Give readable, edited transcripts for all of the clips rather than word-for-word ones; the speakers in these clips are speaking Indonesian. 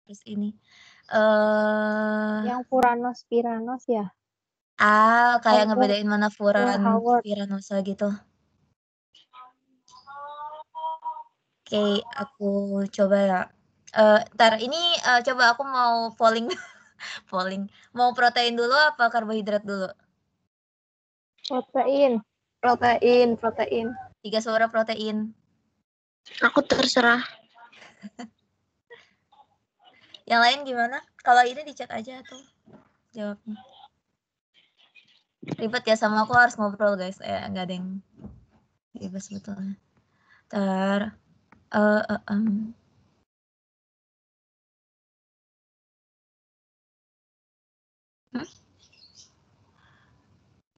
Terus ini. Yang Furanos Piranos ya? Kayak ngebedain mana furan Howard. Piranosa gitu. Oke, aku coba ya. Ntar ini coba aku mau polling, polling. Mau protein dulu apa karbohidrat dulu? Protein. 3 suara protein. Aku terserah. Yang lain gimana? Kalau ini di chat aja tuh jawabnya. Ribet ya sama aku harus ngobrol guys. Nggak ada yang ribet sebetulnya. Ntar.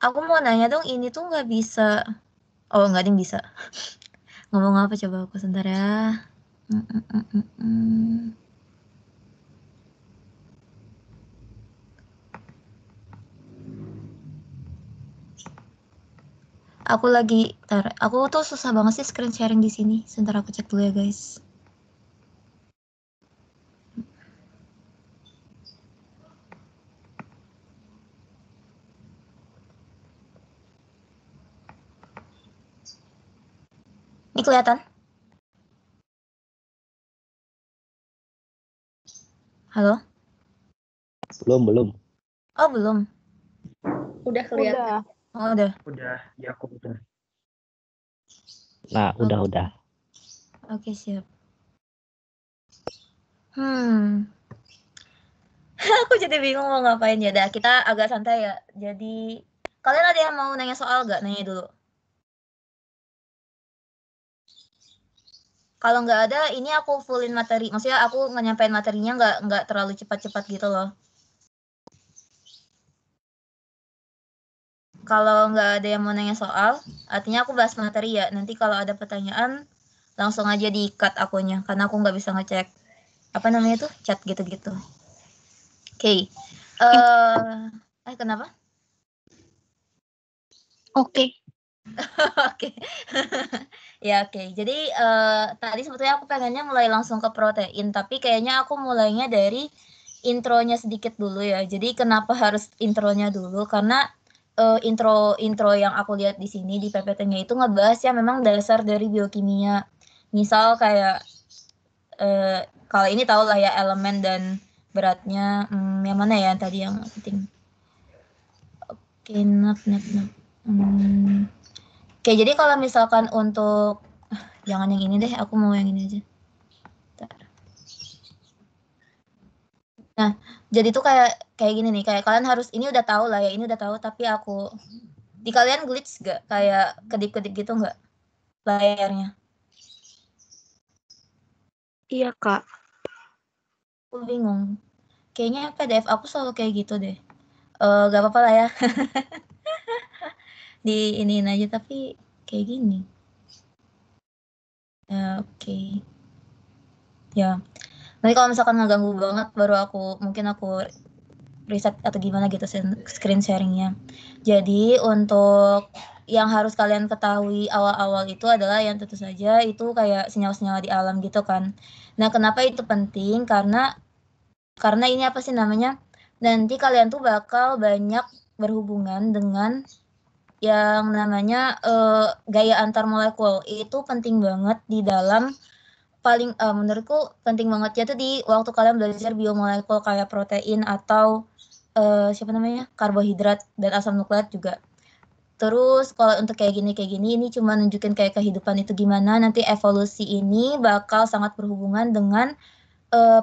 Aku mau nanya dong, ini tuh nggak bisa. Oh, nggak ada yang bisa. Ngomong apa coba aku sebentar ya. Aku tuh susah banget sih screen sharing di sini. Sebentar aku cek dulu ya guys. Ini kelihatan? Halo? Belum. Oh, belum. Udah kelihatan. Oh, udah. Udah, ya aku udah. Nah, udah. Oke, siap. Aku jadi bingung mau ngapain ya. Dah, kita agak santai ya. Jadi, kalian ada yang mau nanya soal nggak? Nanya dulu. Kalau nggak ada, ini aku fullin materi. Maksudnya aku nyampein materinya nggak terlalu cepat-cepat gitu loh. Kalau nggak ada yang mau nanya soal, artinya aku bahas materi ya. Nanti kalau ada pertanyaan, langsung aja di-cut akunnya. Karena aku nggak bisa ngecek, apa namanya tuh, chat gitu-gitu. Oke. Kenapa? Oke. Oke. Ya, oke. Jadi, tadi sebetulnya aku pengennya mulai langsung ke protein, tapi kayaknya aku mulainya dari intronya sedikit dulu ya. Jadi kenapa harus intronya dulu, karena, intro yang aku lihat di sini di PPT-nya itu ngebahas ya memang dasar dari biokimia. Misal kayak, kalau ini tahu lah ya elemen dan beratnya, yang mana ya tadi yang penting? Oke, Oke, jadi kalau misalkan untuk jangan yang ini deh, aku mau yang ini aja. Bentar. Nah, jadi tuh kayak gini nih, kayak kalian harus ini udah tahu lah ya, ini udah tahu tapi aku di kalian glitch gak? Kayak kedip-kedip gitu nggak layarnya? Iya, Kak. Aku bingung. Kayaknya PDF aku selalu kayak gitu deh. Gak apa-apa lah ya. Di iniin aja tapi kayak gini. Ya, oke. Ya. Nanti kalau misalkan ngeganggu banget baru mungkin aku riset atau gimana gitu screen sharingnya. Jadi untuk yang harus kalian ketahui awal-awal itu adalah yang tentu saja itu kayak senyawa-senyawa di alam gitu kan. Nah, kenapa itu penting? Karena ini apa sih namanya? Nanti kalian tuh bakal banyak berhubungan dengan yang namanya gaya antar molekul. Itu penting banget di dalam menurutku penting banget ya tuh di waktu kalian belajar biomolekul kayak protein atau siapa namanya, karbohidrat dan asam nukleat juga. Terus kalau untuk kayak gini ini cuma nunjukin kayak kehidupan itu gimana, nanti evolusi ini bakal sangat berhubungan dengan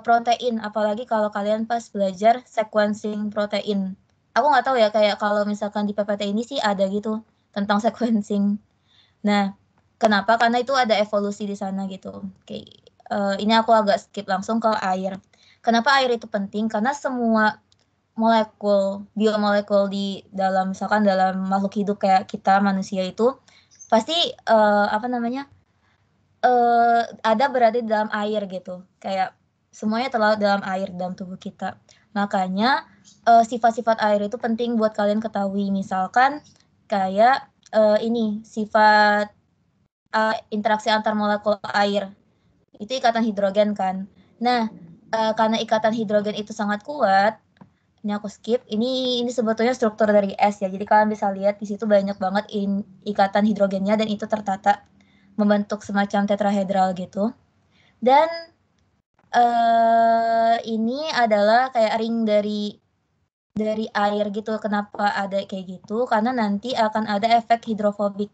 protein, apalagi kalau kalian pas belajar sequencing protein. Aku nggak tahu ya, kayak kalau misalkan di PPT ini sih ada gitu tentang sequencing. Nah, kenapa? Karena itu ada evolusi di sana gitu. Oke, ini aku agak skip langsung ke air. Kenapa air itu penting? Karena semua biomolekul di dalam misalkan dalam makhluk hidup kayak kita manusia itu pasti ada berada di dalam air gitu. Kayak semuanya terlalu dalam air dalam tubuh kita. Makanya sifat-sifat air itu penting buat kalian ketahui. Misalkan kayak ini sifat interaksi antar molekul air. Itu ikatan hidrogen kan. Nah, karena ikatan hidrogen itu sangat kuat, ini aku skip. Ini sebetulnya struktur dari es ya. Jadi kalian bisa lihat di situ banyak banget ikatan hidrogennya dan itu tertata membentuk semacam tetrahedral gitu. Dan ini adalah kayak ring dari air gitu. Kenapa ada kayak gitu? Karena nanti akan ada efek hidrofobik.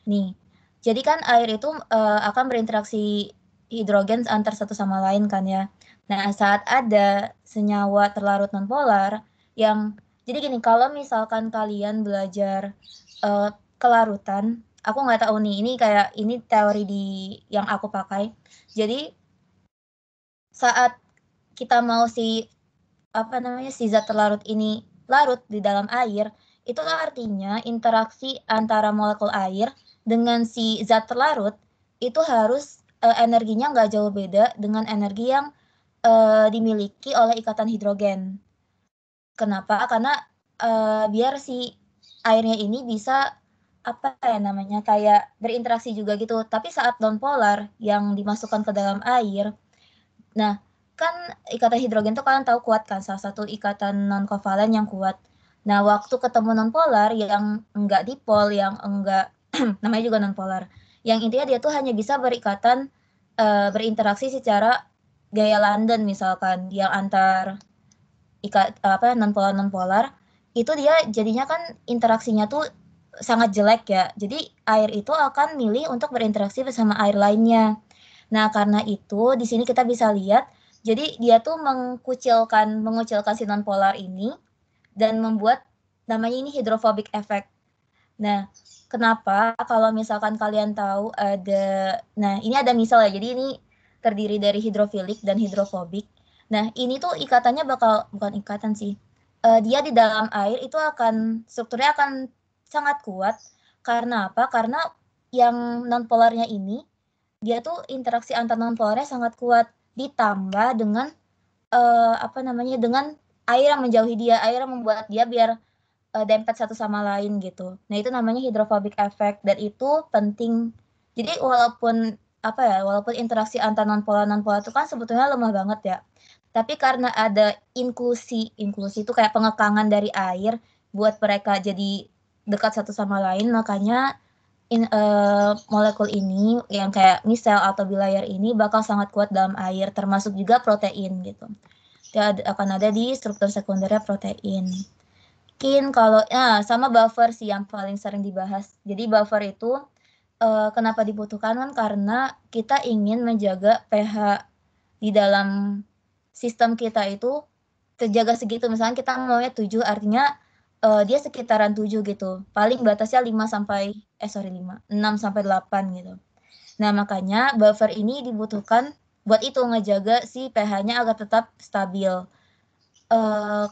Nih, jadi kan air itu akan berinteraksi hidrogen antar satu sama lain kan ya. Nah, saat ada senyawa terlarut nonpolar yang jadi gini, kalau misalkan kalian belajar kelarutan, aku nggak tahu nih, ini teori yang aku pakai. Jadi saat kita mau si zat terlarut ini larut di dalam air, itu artinya interaksi antara molekul air dengan si zat terlarut itu harus energinya nggak jauh beda dengan energi yang dimiliki oleh ikatan hidrogen. Kenapa? Karena biar si airnya ini bisa kayak berinteraksi juga gitu. Tapi saat nonpolar yang dimasukkan ke dalam air, nah kan ikatan hidrogen tuh kalian tahu kuat kan, salah satu ikatan non kovalen yang kuat. Nah, waktu ketemu nonpolar yang enggak dipol, yang enggak namanya juga nonpolar. Yang intinya dia tuh hanya bisa berinteraksi secara gaya London misalkan, yang antar nonpolar itu dia jadinya kan interaksinya tuh sangat jelek ya. Jadi air itu akan milih untuk berinteraksi bersama air lainnya. Nah, karena itu di sini kita bisa lihat jadi dia tuh mengucilkan si nonpolar ini dan membuat namanya ini hidrofobik effect. Nah, kenapa kalau misalkan kalian tahu ini ada misal ya. Jadi ini terdiri dari hidrofilik dan hidrofobik. Nah, ini tuh ikatannya bukan ikatan sih. Dia di dalam air itu strukturnya akan sangat kuat. Karena apa? Karena yang nonpolarnya ini dia tuh interaksi antar nonpolarnya sangat kuat, ditambah dengan dengan air yang menjauhi dia, air yang membuat dia biar dempet satu sama lain gitu. Nah, itu namanya hidrofobik effect dan itu penting. Jadi walaupun interaksi antar nonpolar itu kan sebetulnya lemah banget ya. Tapi karena ada inklusi itu kayak pengekangan dari air buat mereka jadi dekat satu sama lain, makanya molekul ini yang kayak misel atau bilayar ini bakal sangat kuat dalam air, termasuk juga protein gitu. Dia akan ada di struktur sekundernya protein. Mungkin kalau sama buffer sih yang paling sering dibahas. Jadi buffer itu kenapa dibutuhkan kan karena kita ingin menjaga pH di dalam sistem kita itu terjaga segitu. Misalnya kita maunya 7, artinya dia sekitaran 7 gitu. Paling batasnya 6 sampai 8 gitu. Nah, makanya buffer ini dibutuhkan buat itu ngejaga si pH-nya agar tetap stabil.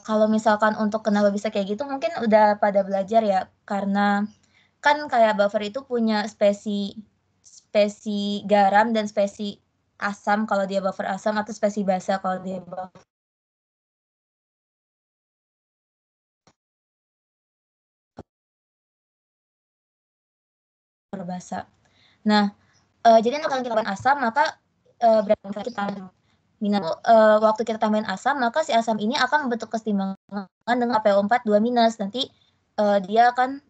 Kalau misalkan untuk kenapa bisa kayak gitu mungkin udah pada belajar ya, karena kan kayak buffer itu punya spesi garam dan spesi asam kalau dia buffer asam atau spesi basa kalau dia buffer basa. Nah, jadi kalau kita tambahin asam maka berarti kita waktu kita tambahin asam maka si asam ini akan membentuk kesetimbangan dengan PO4 2-. Nanti dia akan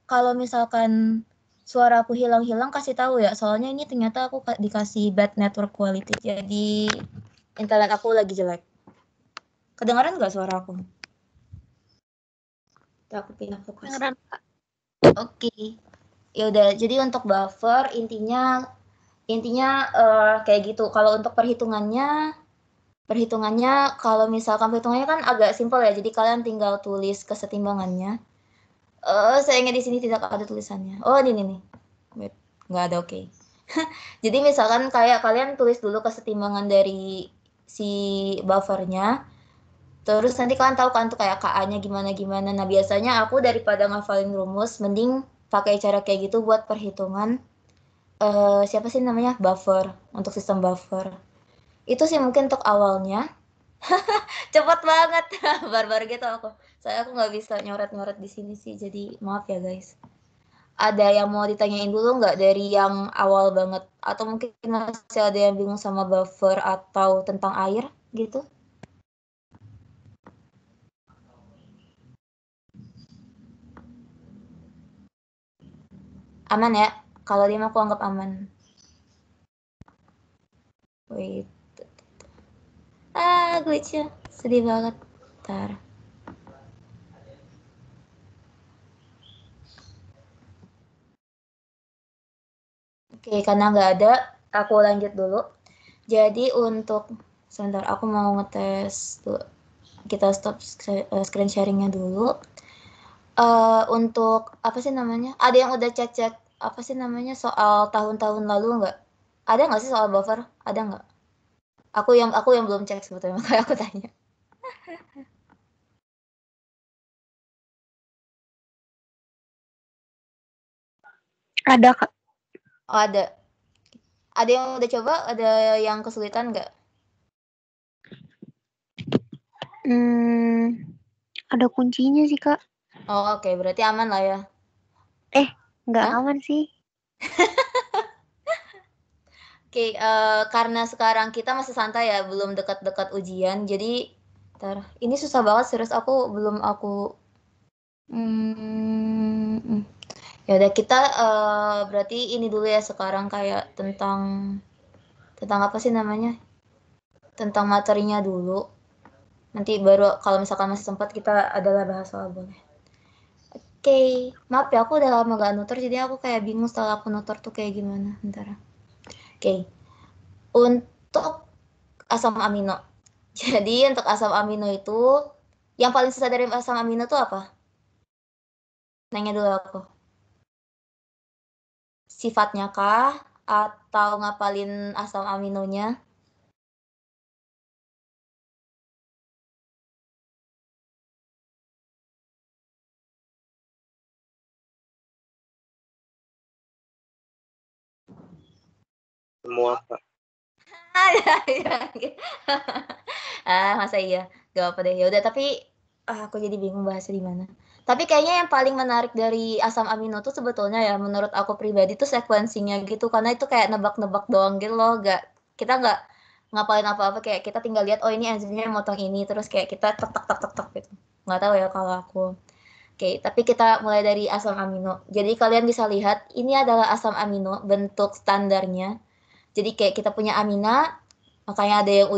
kalau misalkan suara aku hilang-hilang kasih tahu ya, soalnya ini ternyata aku dikasih bad network quality, jadi internet aku lagi jelek. Kedengaran nggak suara aku? Aku pindah fokus. Oke. Ya udah, jadi untuk buffer intinya kayak gitu. Kalau untuk perhitungannya kalau misalkan perhitungannya kan agak simpel ya. Jadi kalian tinggal tulis kesetimbangannya. Sayangnya di sini tidak ada tulisannya. Oh, ini nih. Wait, nggak ada, oke. Jadi misalkan kayak kalian tulis dulu kesetimbangan dari si buffernya. Terus nanti kalian tahu kan tuh kayak KA-nya gimana. Nah, biasanya aku daripada ngafalin rumus, mending pakai cara kayak gitu buat perhitungan siapa sih namanya? Buffer, untuk sistem buffer. Itu sih mungkin untuk awalnya. Cepet banget, barbar gitu aku. Saya nggak bisa nyoret-nyoret di sini sih, jadi maaf ya guys. Ada yang mau ditanyain dulu nggak dari yang awal banget? Atau mungkin masih ada yang bingung sama buffer atau tentang air? gitu. Aman ya? Kalau 5 aku anggap aman. Wait. Glitch-nya. Sedih banget. Ntar. Oke, karena nggak ada, aku lanjut dulu. Jadi untuk, sebentar, aku mau ngetes dulu. Kita stop screen sharing-nya dulu. Untuk, apa sih namanya? Ada yang udah cek apa sih namanya, soal tahun-tahun lalu nggak? Ada nggak sih soal buffer? Ada nggak? Aku yang belum cek sebetulnya, makanya aku tanya. Ada, Kak. Oh, ada. Ada yang udah coba? Ada yang kesulitan nggak? Ada kuncinya sih, Kak. Oh, oke. Berarti aman lah ya. Nggak Hah? aman sih. Oke, karena sekarang kita masih santai ya, belum dekat-dekat ujian. Jadi, ntar, ini susah banget serius. Aku ya udah kita berarti ini dulu ya sekarang kayak tentang apa sih namanya? Tentang materinya dulu. Nanti baru kalau misalkan masih sempat kita adalah bahas soal boleh. Oke, maaf ya aku udah lama gak nutur jadi aku kayak bingung setelah aku nutur tuh kayak gimana. Bentar. Oke. Untuk asam amino. Jadi untuk asam amino itu yang paling susah dari asam amino itu apa? Nanya dulu aku. Sifatnya kah? Atau ngapalin asam aminonya? Semua Pak. Masa iya? Gak apa deh. Ya udah tapi aku jadi bingung bahasnya di mana. Tapi kayaknya yang paling menarik dari asam amino tuh sebetulnya ya menurut aku pribadi tuh sequencingnya gitu karena itu kayak nebak-nebak doang gitu loh. Kita nggak ngapalin apa-apa kayak kita tinggal lihat oh ini enzimnya motong ini terus kayak kita tek tek tek tek tek gitu. Nggak tahu ya kalau aku. Oke, tapi kita mulai dari asam amino. Jadi kalian bisa lihat ini adalah asam amino bentuk standarnya. Jadi kayak kita punya amina, makanya ada yang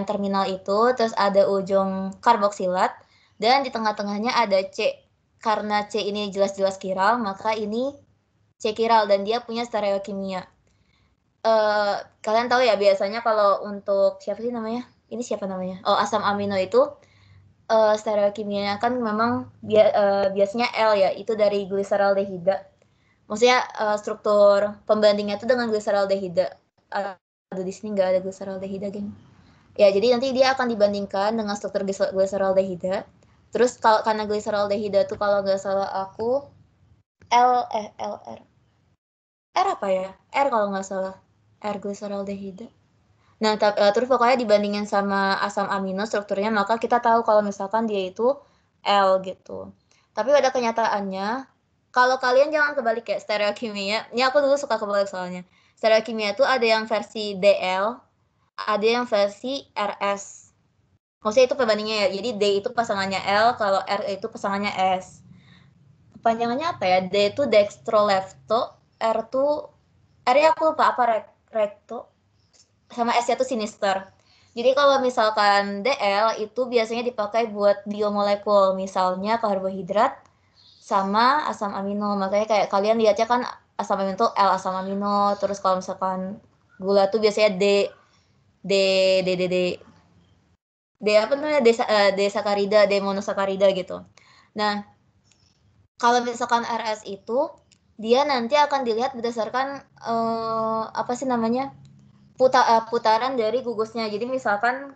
N-terminal itu, terus ada ujung karboksilat, dan di tengah-tengahnya ada C. Karena C ini jelas-jelas kiral, maka ini C kiral, dan dia punya stereokimia. Kalian tahu ya, biasanya kalau untuk, siapa sih namanya? Ini siapa namanya? Oh, asam amino itu, stereokimianya kan memang biasanya L ya, itu dari gliseraldehida. Maksudnya struktur pembandingnya itu dengan gliseraldehida. Aduh, di sini nggak ada gliseraldehida, geng. Ya, jadi nanti dia akan dibandingkan dengan struktur gliseraldehida. Terus kalau karena gliseraldehida tuh kalau nggak salah aku R apa ya? R kalau nggak salah. R gliseraldehida. Nah, terus pokoknya dibandingin sama asam amino strukturnya, maka kita tahu kalau misalkan dia itu L gitu. Tapi pada kenyataannya, kalau kalian jangan kebalik ya, stereokimia. Ini aku dulu suka kebalik soalnya. Stereokimia itu ada yang versi DL, ada yang versi RS. Maksudnya itu perbandingannya ya. Jadi D itu pasangannya L, kalau R itu pasangannya S. Kepanjangannya apa ya? D itu dextrolefto, R itu R-nya aku lupa apa recto, sama S-nya tuh sinister. Jadi kalau misalkan DL itu biasanya dipakai buat biomolekul, misalnya karbohidrat sama asam amino. Makanya kayak kalian lihatnya kan asam amino itu L asam amino, terus kalau misalkan gula tuh biasanya D D D D D apa namanya D sakarida, D monosakarida gitu. Nah, kalau misalkan RS itu dia nanti akan dilihat berdasarkan apa sih namanya? Putaran dari gugusnya. Jadi misalkan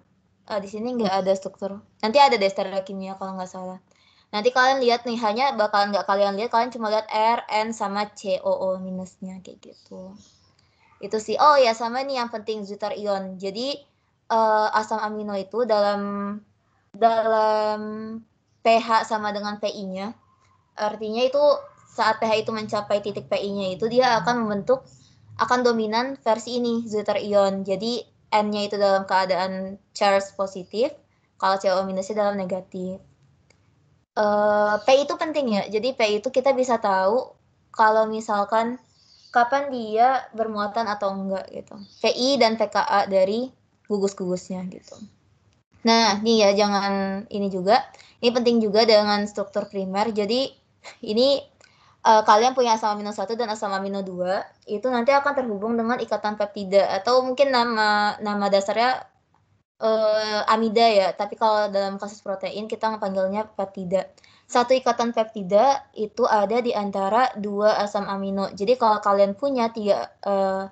di sini nggak ada struktur. Nanti ada deh stereokimia kalau nggak salah. Nanti kalian lihat nih, hanya bakalan nggak kalian lihat, kalian cuma lihat R, N, sama COO minusnya kayak gitu. Itu sih. Oh ya, sama nih yang penting zwitter ion. Jadi asam amino itu dalam pH sama dengan PI-nya. Artinya itu saat pH itu mencapai titik PI-nya itu dia akan dominan versi ini zwitter ion. Jadi N-nya itu dalam keadaan charge positif, kalau CO minusnya dalam negatif. P itu penting ya, jadi P itu kita bisa tahu kalau misalkan kapan dia bermuatan atau enggak gitu. PI dan PKA dari gugus-gugusnya gitu. Nah, nih ya jangan ini juga. Ini penting juga dengan struktur primer. Jadi ini kalian punya asam amino 1 dan asam amino 2 itu nanti akan terhubung dengan ikatan peptida atau mungkin nama dasarnya amida ya, tapi kalau dalam kasus protein kita panggilnya peptida. Satu ikatan peptida itu ada di antara dua asam amino. Jadi kalau kalian punya 3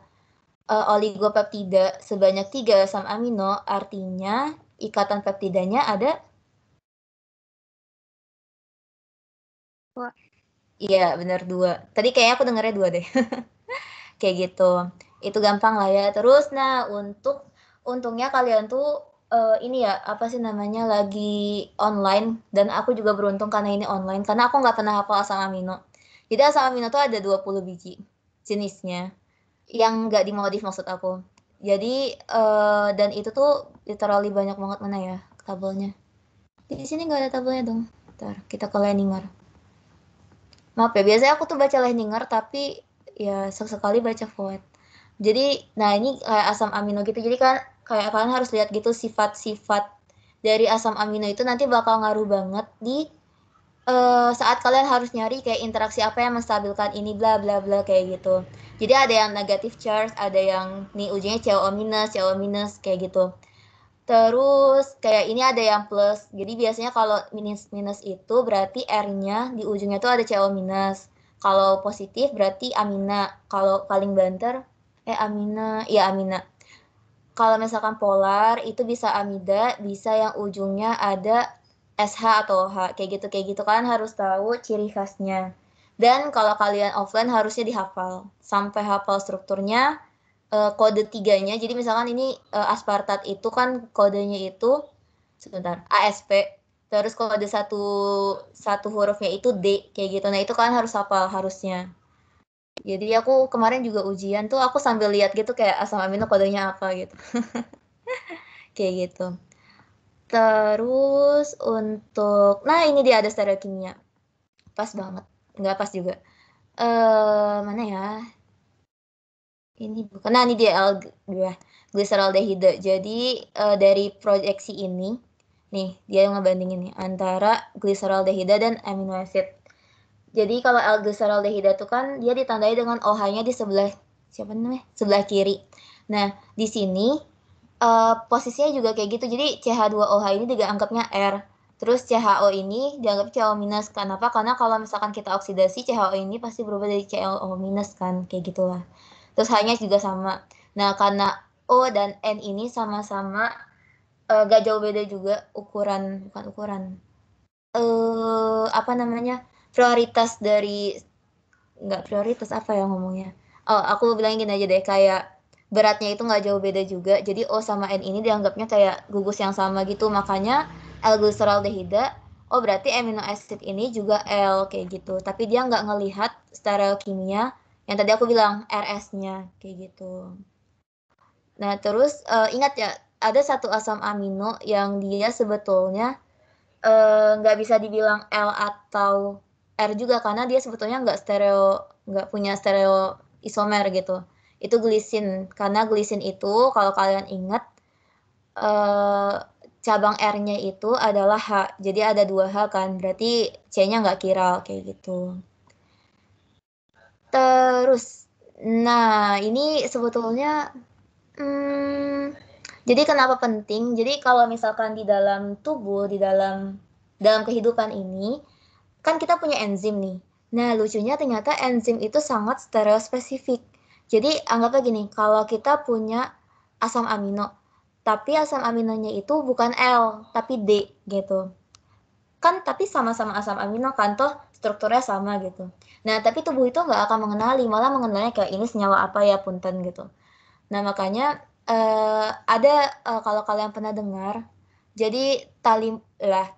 oligopeptida sebanyak 3 asam amino, artinya ikatan peptidanya ada 2. Iya, benar 2. Tadi kayaknya aku dengarnya 2 deh. Kayak gitu. Itu gampang lah ya. Terus nah untungnya kalian tuh ini ya apa sih namanya lagi online dan aku juga beruntung karena ini online karena aku nggak pernah hafal asam amino. Jadi asam amino tuh ada 20 biji jenisnya yang nggak dimodif maksud aku. Jadi dan itu tuh literally banyak banget mana ya tabelnya. Di sini nggak ada tabelnya dong. Ntar kita ke Leninger. Maaf ya, biasanya aku tuh baca Leninger tapi ya sekali baca Voet. Jadi, nah ini kayak asam amino gitu. Jadi kan kayak kalian harus lihat gitu sifat-sifat dari asam amino itu nanti bakal ngaruh banget di saat kalian harus nyari kayak interaksi apa yang menstabilkan ini bla bla bla kayak gitu. Jadi ada yang negatif charge, ada yang nih ujungnya CO minus kayak gitu. Terus kayak ini ada yang plus. Jadi biasanya kalau minus itu berarti R-nya di ujungnya tuh ada CO minus. Kalau positif berarti amina. Kalau paling banter amina, ya amina. Kalau misalkan polar itu bisa amida, bisa yang ujungnya ada SH atau H kayak gitu kalian harus tahu ciri khasnya. Dan kalau kalian offline harusnya dihafal sampai hafal strukturnya kode 3-nya. Jadi misalkan ini aspartat itu kan kodenya itu sebentar ASP. Terus kode satu hurufnya itu D kayak gitu. Nah, itu kalian harus hafal harusnya. Jadi aku kemarin juga ujian tuh aku sambil lihat gitu kayak asam amino kodenya apa gitu. Kayak gitu. Terus untuk nah ini dia ada stereokimia. Pas banget. Nggak pas juga. Mana ya? Ini bukan. Nah, ini dia glyceraldehida. Jadi dari proyeksi ini nih dia yang ngebandingin nih antara glyceraldehida dan amino acid. Jadi kalau L-glyceraldehida itu kan dia ditandai dengan OH-nya di sebelah siapa namanya? Sebelah kiri. Nah, di sini posisinya juga kayak gitu. Jadi CH2OH ini dianggapnya R. Terus CHO ini dianggap CO minus. Kenapa? Karena kalau misalkan kita oksidasi CHO ini pasti berubah dari COO minus kan, kayak gitulah. Terus H-nya juga sama. Nah, karena O dan N ini sama-sama gak jauh beda juga bukan ukuran. Apa namanya? Prioritas dari nggak prioritas apa ya ngomongnya. Oh, aku bilang gini aja deh kayak beratnya itu nggak jauh beda juga. Jadi O sama N ini dianggapnya kayak gugus yang sama gitu. Makanya L-glyceraldehida, oh berarti amino acid ini juga L kayak gitu. Tapi dia nggak ngelihat stereokimia yang tadi aku bilang RS-nya kayak gitu. Nah, terus ingat ya, ada satu asam amino yang dia sebetulnya nggak bisa dibilang L atau R juga karena dia sebetulnya nggak punya stereo isomer gitu. Itu glisin karena glisin itu kalau kalian ingat cabang R-nya itu adalah H. Jadi ada 2 H kan, berarti C-nya nggak kiral kayak gitu. Terus, nah ini sebetulnya jadi kenapa penting? Jadi kalau misalkan di dalam tubuh, dalam kehidupan ini, kan kita punya enzim nih. Nah, lucunya ternyata enzim itu sangat stereospesifik. Jadi anggaplah gini, kalau kita punya asam amino, tapi asam aminonya itu bukan L, tapi D gitu. Kan tapi sama-sama asam amino kan toh strukturnya sama gitu. Nah, tapi tubuh itu nggak akan mengenali, malah mengenalnya kayak ini senyawa apa ya punten gitu. Nah, makanya ada kalau kalian pernah dengar, jadi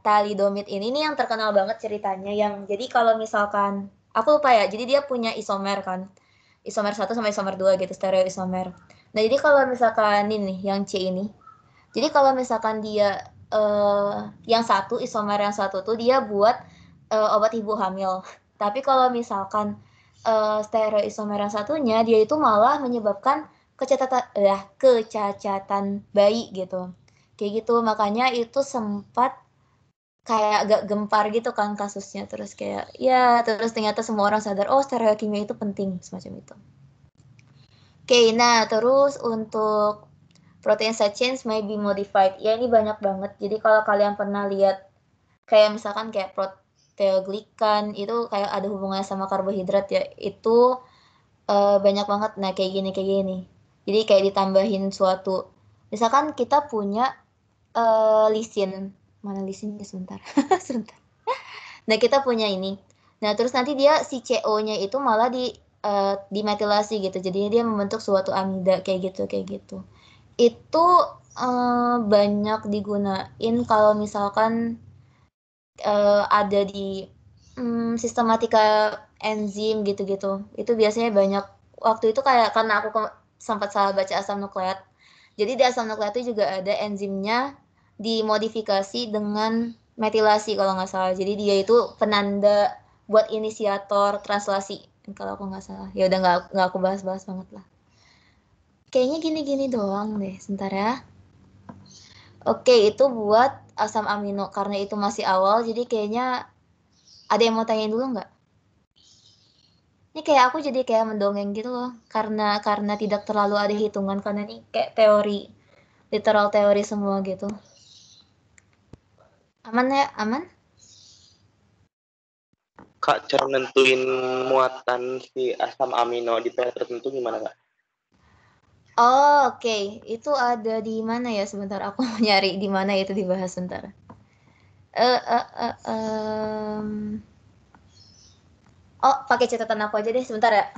talidomid ini nih yang terkenal banget ceritanya yang jadi kalau misalkan aku lupa ya, jadi dia punya isomer kan. Isomer 1 sama isomer 2 gitu, stereoisomer. Nah, jadi kalau misalkan ini yang C ini. Jadi kalau misalkan dia yang satu isomer yang satu tuh dia buat obat ibu hamil. Tapi kalau misalkan stereoisomer yang satunya dia itu malah menyebabkan kecacatan bayi gitu. Kayak gitu, makanya itu sempat kayak agak gempar gitu kan kasusnya. Terus kayak ya terus ternyata semua orang sadar oh stereokimia itu penting semacam itu. Oke, nah terus untuk protein side chains may be modified. Ya ini banyak banget. Jadi kalau kalian pernah lihat kayak misalkan kayak proteoglikan itu kayak ada hubungannya sama karbohidrat ya. Itu banyak banget. Nah, kayak gini. Jadi kayak ditambahin suatu. Misalkan kita punya lisin. Mana lisinnya sebentar. Sebentar. Nah, kita punya ini. Nah, terus nanti dia si CO-nya itu malah dimetilasi gitu. Jadi dia membentuk suatu amida kayak gitu. Itu banyak digunain kalau misalkan ada di sistematika enzim gitu-gitu. Itu biasanya banyak waktu itu kayak karena aku sempat salah baca asam nukleat. Jadi di asam nukleat itu juga ada enzimnya dimodifikasi dengan metilasi kalau nggak salah. Jadi dia itu penanda buat inisiator translasi kalau aku nggak salah. Ya udah nggak aku bahas-bahas banget lah. Kayaknya gini-gini doang deh, sebentar ya. Oke, itu buat asam amino. Karena itu masih awal, jadi kayaknya ada yang mau tanyain dulu nggak? Ini kayak aku jadi kayak mendongeng gitu loh. Karena tidak terlalu ada hitungan. Karena ini kayak teori, literal teori semua gitu. Aman ya? Aman? Kak, cara nentuin muatan si asam amino di pH tertentu gimana, Kak? Oh, oke. Itu ada di mana ya? Sebentar, aku mau nyari di mana itu dibahas sebentar. Oh, pakai catatan aku aja deh, sebentar ya.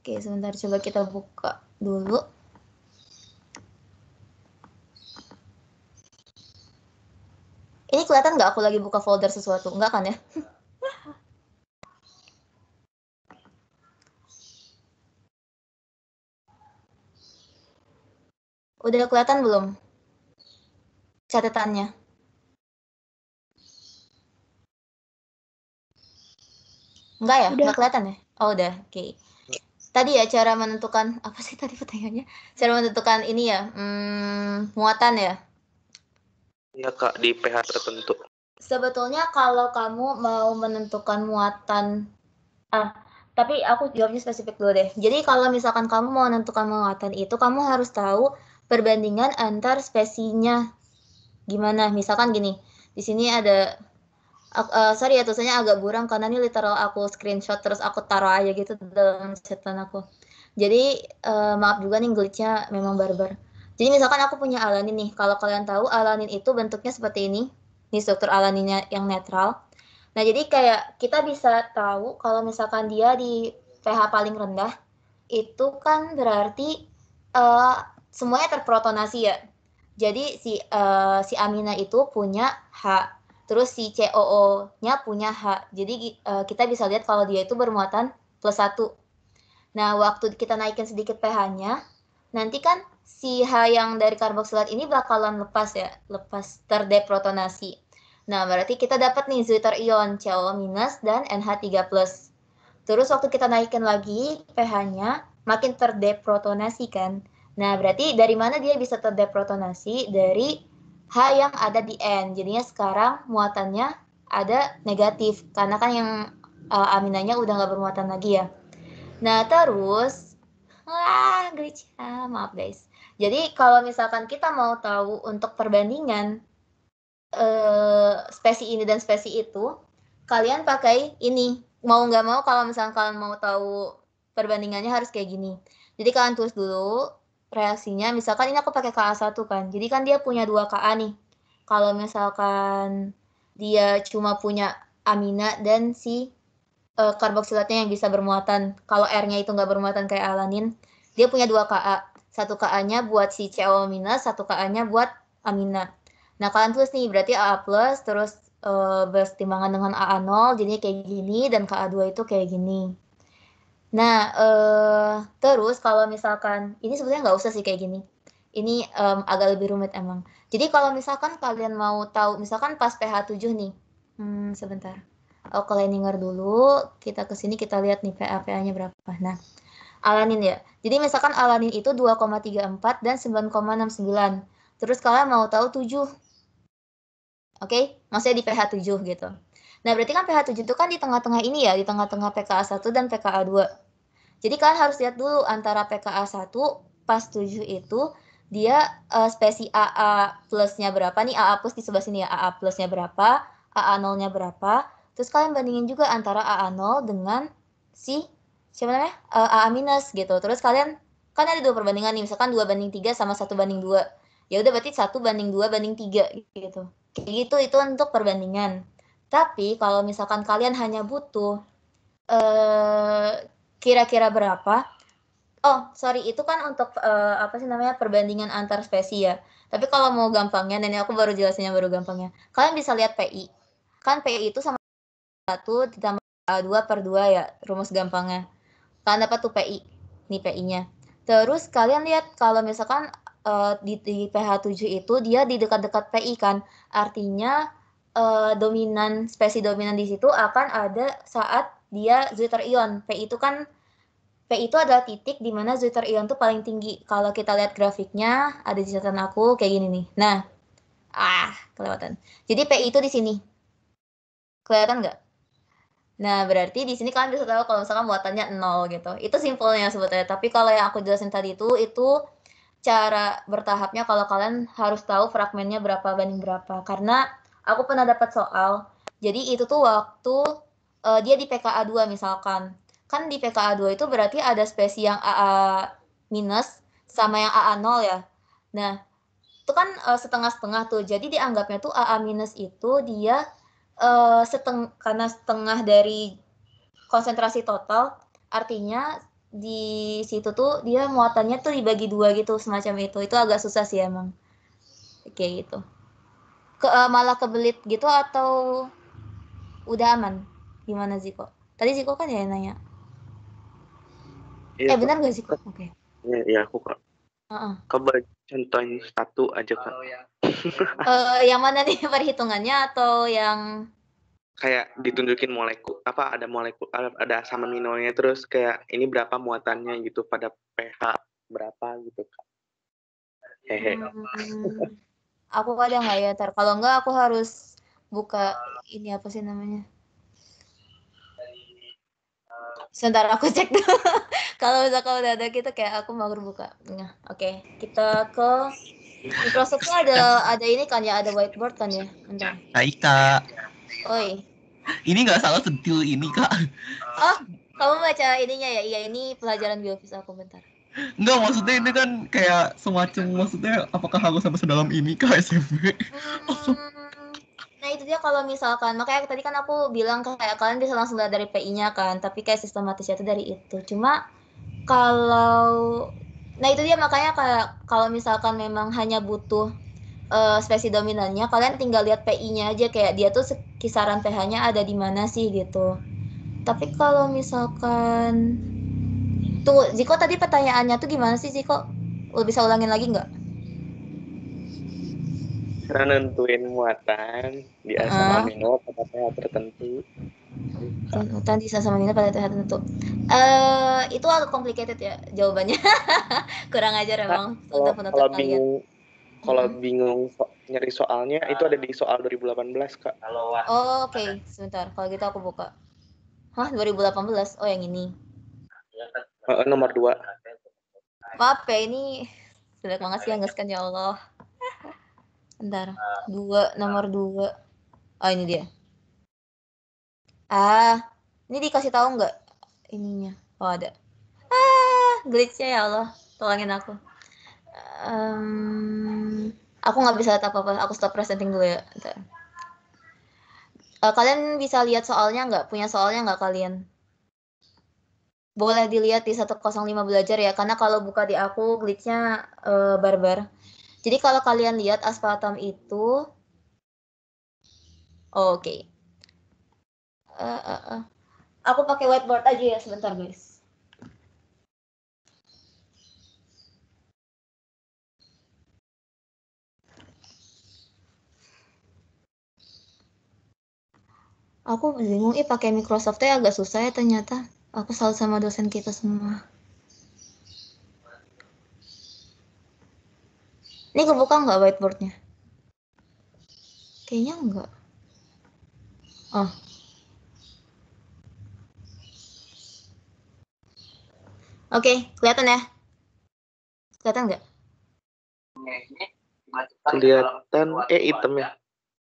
Oke, sebentar coba kita buka dulu. Ini kelihatan nggak aku lagi buka folder sesuatu? Nggak kan ya? Udah kelihatan belum catatannya? Enggak ya? Udah. Nggak kelihatan ya? Oh, udah. Oke. Tadi ya cara menentukan, apa sih tadi pertanyaannya? Cara menentukan ini ya, muatan ya? Iya, Kak, di pH tertentu. Sebetulnya kalau kamu mau menentukan muatan, tapi aku jawabnya spesifik dulu deh. Jadi kalau misalkan kamu mau menentukan muatan itu, kamu harus tahu perbandingan antar spesinya. Gimana? Misalkan gini, di sini ada sorry ya tulisannya agak buram karena ini literal aku screenshot terus aku taruh aja gitu dalam chatan aku. Jadi maaf juga nih glitch-nya memang barbar. Jadi misalkan aku punya alanin nih, kalau kalian tahu alanin itu bentuknya seperti ini. Ini struktur alaninnya yang netral. Nah, jadi kayak kita bisa tahu kalau misalkan dia di pH paling rendah, itu kan berarti semuanya terprotonasi ya. Jadi si amina itu punya H. Terus si COO-nya punya H. Jadi kita bisa lihat kalau dia itu bermuatan +1. Nah, waktu kita naikin sedikit pH-nya, nanti kan si H yang dari karboksilat ini bakalan lepas ya, lepas terdeprotonasi. Nah, berarti kita dapat nih zwitter ion CO- dan NH3+. Terus waktu kita naikin lagi pH-nya, makin terdeprotonasi kan. Nah, berarti dari mana dia bisa terdeprotonasi? Dari H yang ada di N. Jadinya sekarang muatannya ada negatif. Karena kan yang aminanya udah nggak bermuatan lagi ya. Nah, terus, glitch. Maaf guys. Jadi kalau misalkan kita mau tahu untuk perbandingan spesi ini dan spesi itu, kalian pakai ini. Mau nggak mau kalau misalkan kalian mau tahu perbandingannya harus kayak gini. Jadi kalian tulis dulu reaksinya. Misalkan ini aku pakai Ka1 kan. Jadi kan dia punya 2 Ka nih. Kalau misalkan dia cuma punya amina dan si karboksilatnya yang bisa bermuatan. Kalau R-nya itu nggak bermuatan kayak alanin, dia punya 2 Ka. Satu Ka-nya buat si CO-, satu Ka-nya buat amina. Nah, kalian tulis nih, berarti AA+, terus bersetimbangan dengan AA0, jadinya kayak gini, dan KA2 itu kayak gini. Nah, terus kalau misalkan, ini sebenarnya nggak usah sih kayak gini. Ini agak lebih rumit emang. Jadi kalau misalkan kalian mau tahu, misalkan pas pH 7 nih, sebentar. Aku lininger dulu, kita kesini kita lihat nih pH-nya berapa. Nah, alanin ya. Jadi misalkan alanin itu 2,34 dan 9,69. Terus kalian mau tahu 7. Oke? Maksudnya di pH 7 gitu. Nah, berarti kan pH 7 itu kan di tengah-tengah ini ya, di tengah-tengah pKa 1 dan pKa 2. Jadi kalian harus lihat dulu antara pKa 1 pas 7 itu dia spesi AA plusnya berapa nih, AA plus di sebelah sini ya, AA plusnya berapa, AA 0-nya berapa, terus kalian bandingin juga antara AA 0 dengan si siapa namanya, AA minus gitu. Terus kalian kan ada dua perbandingan nih, misalkan 2:3 sama 1:2. Ya udah berarti 1:2:3 gitu. Kayak gitu, itu untuk perbandingan. Tapi kalau misalkan kalian hanya butuh kira-kira berapa, oh sorry, itu kan untuk apa sih namanya, perbandingan antar spesi ya. Tapi kalau mau gampangnya, dan ini aku baru jelasinnya baru gampangnya, kalian bisa lihat PI. Kan PI itu sama 1 ditambah A2/2 ya, rumus gampangnya. Kalian dapat tuh PI, nih PI-nya. Terus kalian lihat kalau misalkan di pH 7 itu dia di dekat-dekat PI kan, artinya dominan, spesi dominan di situ akan ada saat dia Zwitter ion. PI itu adalah titik di mana Zwitter ion tuh paling tinggi. Kalau kita lihat grafiknya, ada di catatan aku kayak gini nih. Nah, kelewatan. Jadi PI itu di sini. Kelihatan nggak? Nah, berarti di sini kalian bisa tahu kalau misalkan muatannya 0 gitu. Itu simpelnya sebetulnya. Tapi kalau yang aku jelasin tadi itu cara bertahapnya kalau kalian harus tahu fragmennya berapa banding berapa. Karena aku pernah dapat soal. Jadi itu tuh waktu dia di pKa 2 misalkan. Kan di pKa 2 itu berarti ada spesi yang AA minus sama yang AA 0 ya. Nah, itu kan setengah-setengah tuh. Jadi dianggapnya tuh AA minus itu dia karena setengah dari konsentrasi total, artinya di situ tuh dia muatannya tuh dibagi 2 gitu, semacam itu. Itu agak susah sih emang. Kayak gitu. Malah kebelit gitu atau udah aman? Gimana Ziko? Tadi Ziko kan ya yang nanya. Iya, Kak. Benar gak Ziko? Oke. Iya, aku Kak. Coba contohin satu aja, Kak. Yang mana nih, perhitungannya atau yang Kayak ditunjukin molekul, ada molekul, ada asam aminonya, terus kayak ini berapa muatannya gitu pada pH berapa gitu, Kak. Aku ada nggak ya, kalau nggak aku harus buka ini apa sih namanya. Sebentar aku cek dulu. Kalau misalkan udah ada gitu kayak aku mau buka. Nah, oke. Kita ke Microsoft-nya ada ini kan ya, ada whiteboard kan ya. Bentar. Hai Kak. Oi. Ini nggak salah sentil ini Kak. Oh, kamu baca ininya ya? Iya, ini pelajaran biofis aku, bentar. Enggak, maksudnya ini kan kayak semacam, maksudnya apakah harus sampai sedalam ini Kak SMP? Nah itu dia, kalau misalkan, makanya tadi kan aku bilang kayak kalian bisa langsung lihat dari PI-nya kan, tapi kayak sistematisnya itu dari itu. Cuma kalau, nah itu dia makanya kayak kalau misalkan memang hanya butuh spesi dominannya, kalian tinggal lihat PI-nya aja, kayak dia tuh kisaran pH-nya ada di mana sih gitu. Tapi kalau misalkan, tunggu, Ziko tadi pertanyaannya tuh gimana sih Ziko? Lo bisa ulangin lagi nggak? Cara nentuin muatan di asam amino pada pH tertentu. Muatan di asam amino pada pH tertentu. Itu agak complicated ya jawabannya. Kurang ajar emang. Kalau bingung nyari soalnya, itu ada di soal 2018, Kak. Oh, oke. Sebentar, kalau gitu aku buka. Hah, 2018? Oh, yang ini. Nomor 2. Maaf ya, ini jelek banget sih yang nge-scan, ya Allah. Bentar, nomor 2. Oh, ini dia. Ini dikasih tahu nggak ininya? Oh, ada. Glitch-nya ya Allah. Tolongin aku. Aku nggak bisa lihat apa-apa. Aku stop presenting dulu ya. Bentar. Kalian bisa lihat soalnya nggak? Punya soalnya nggak kalian? Boleh dilihat di 105 belajar ya, karena kalau buka di aku glitch-nya barbar. Jadi kalau kalian lihat aspartam itu, oke. Aku pakai whiteboard aja ya sebentar guys. Aku bingung, pakai Microsoft-nya agak susah ya ternyata. Aku salut sama dosen kita semua. Ini kebuka nggak whiteboard-nya? Kayaknya enggak. Oh. Oke, kelihatan ya? Kelihatan nggak? Kelihatan, hitam ya.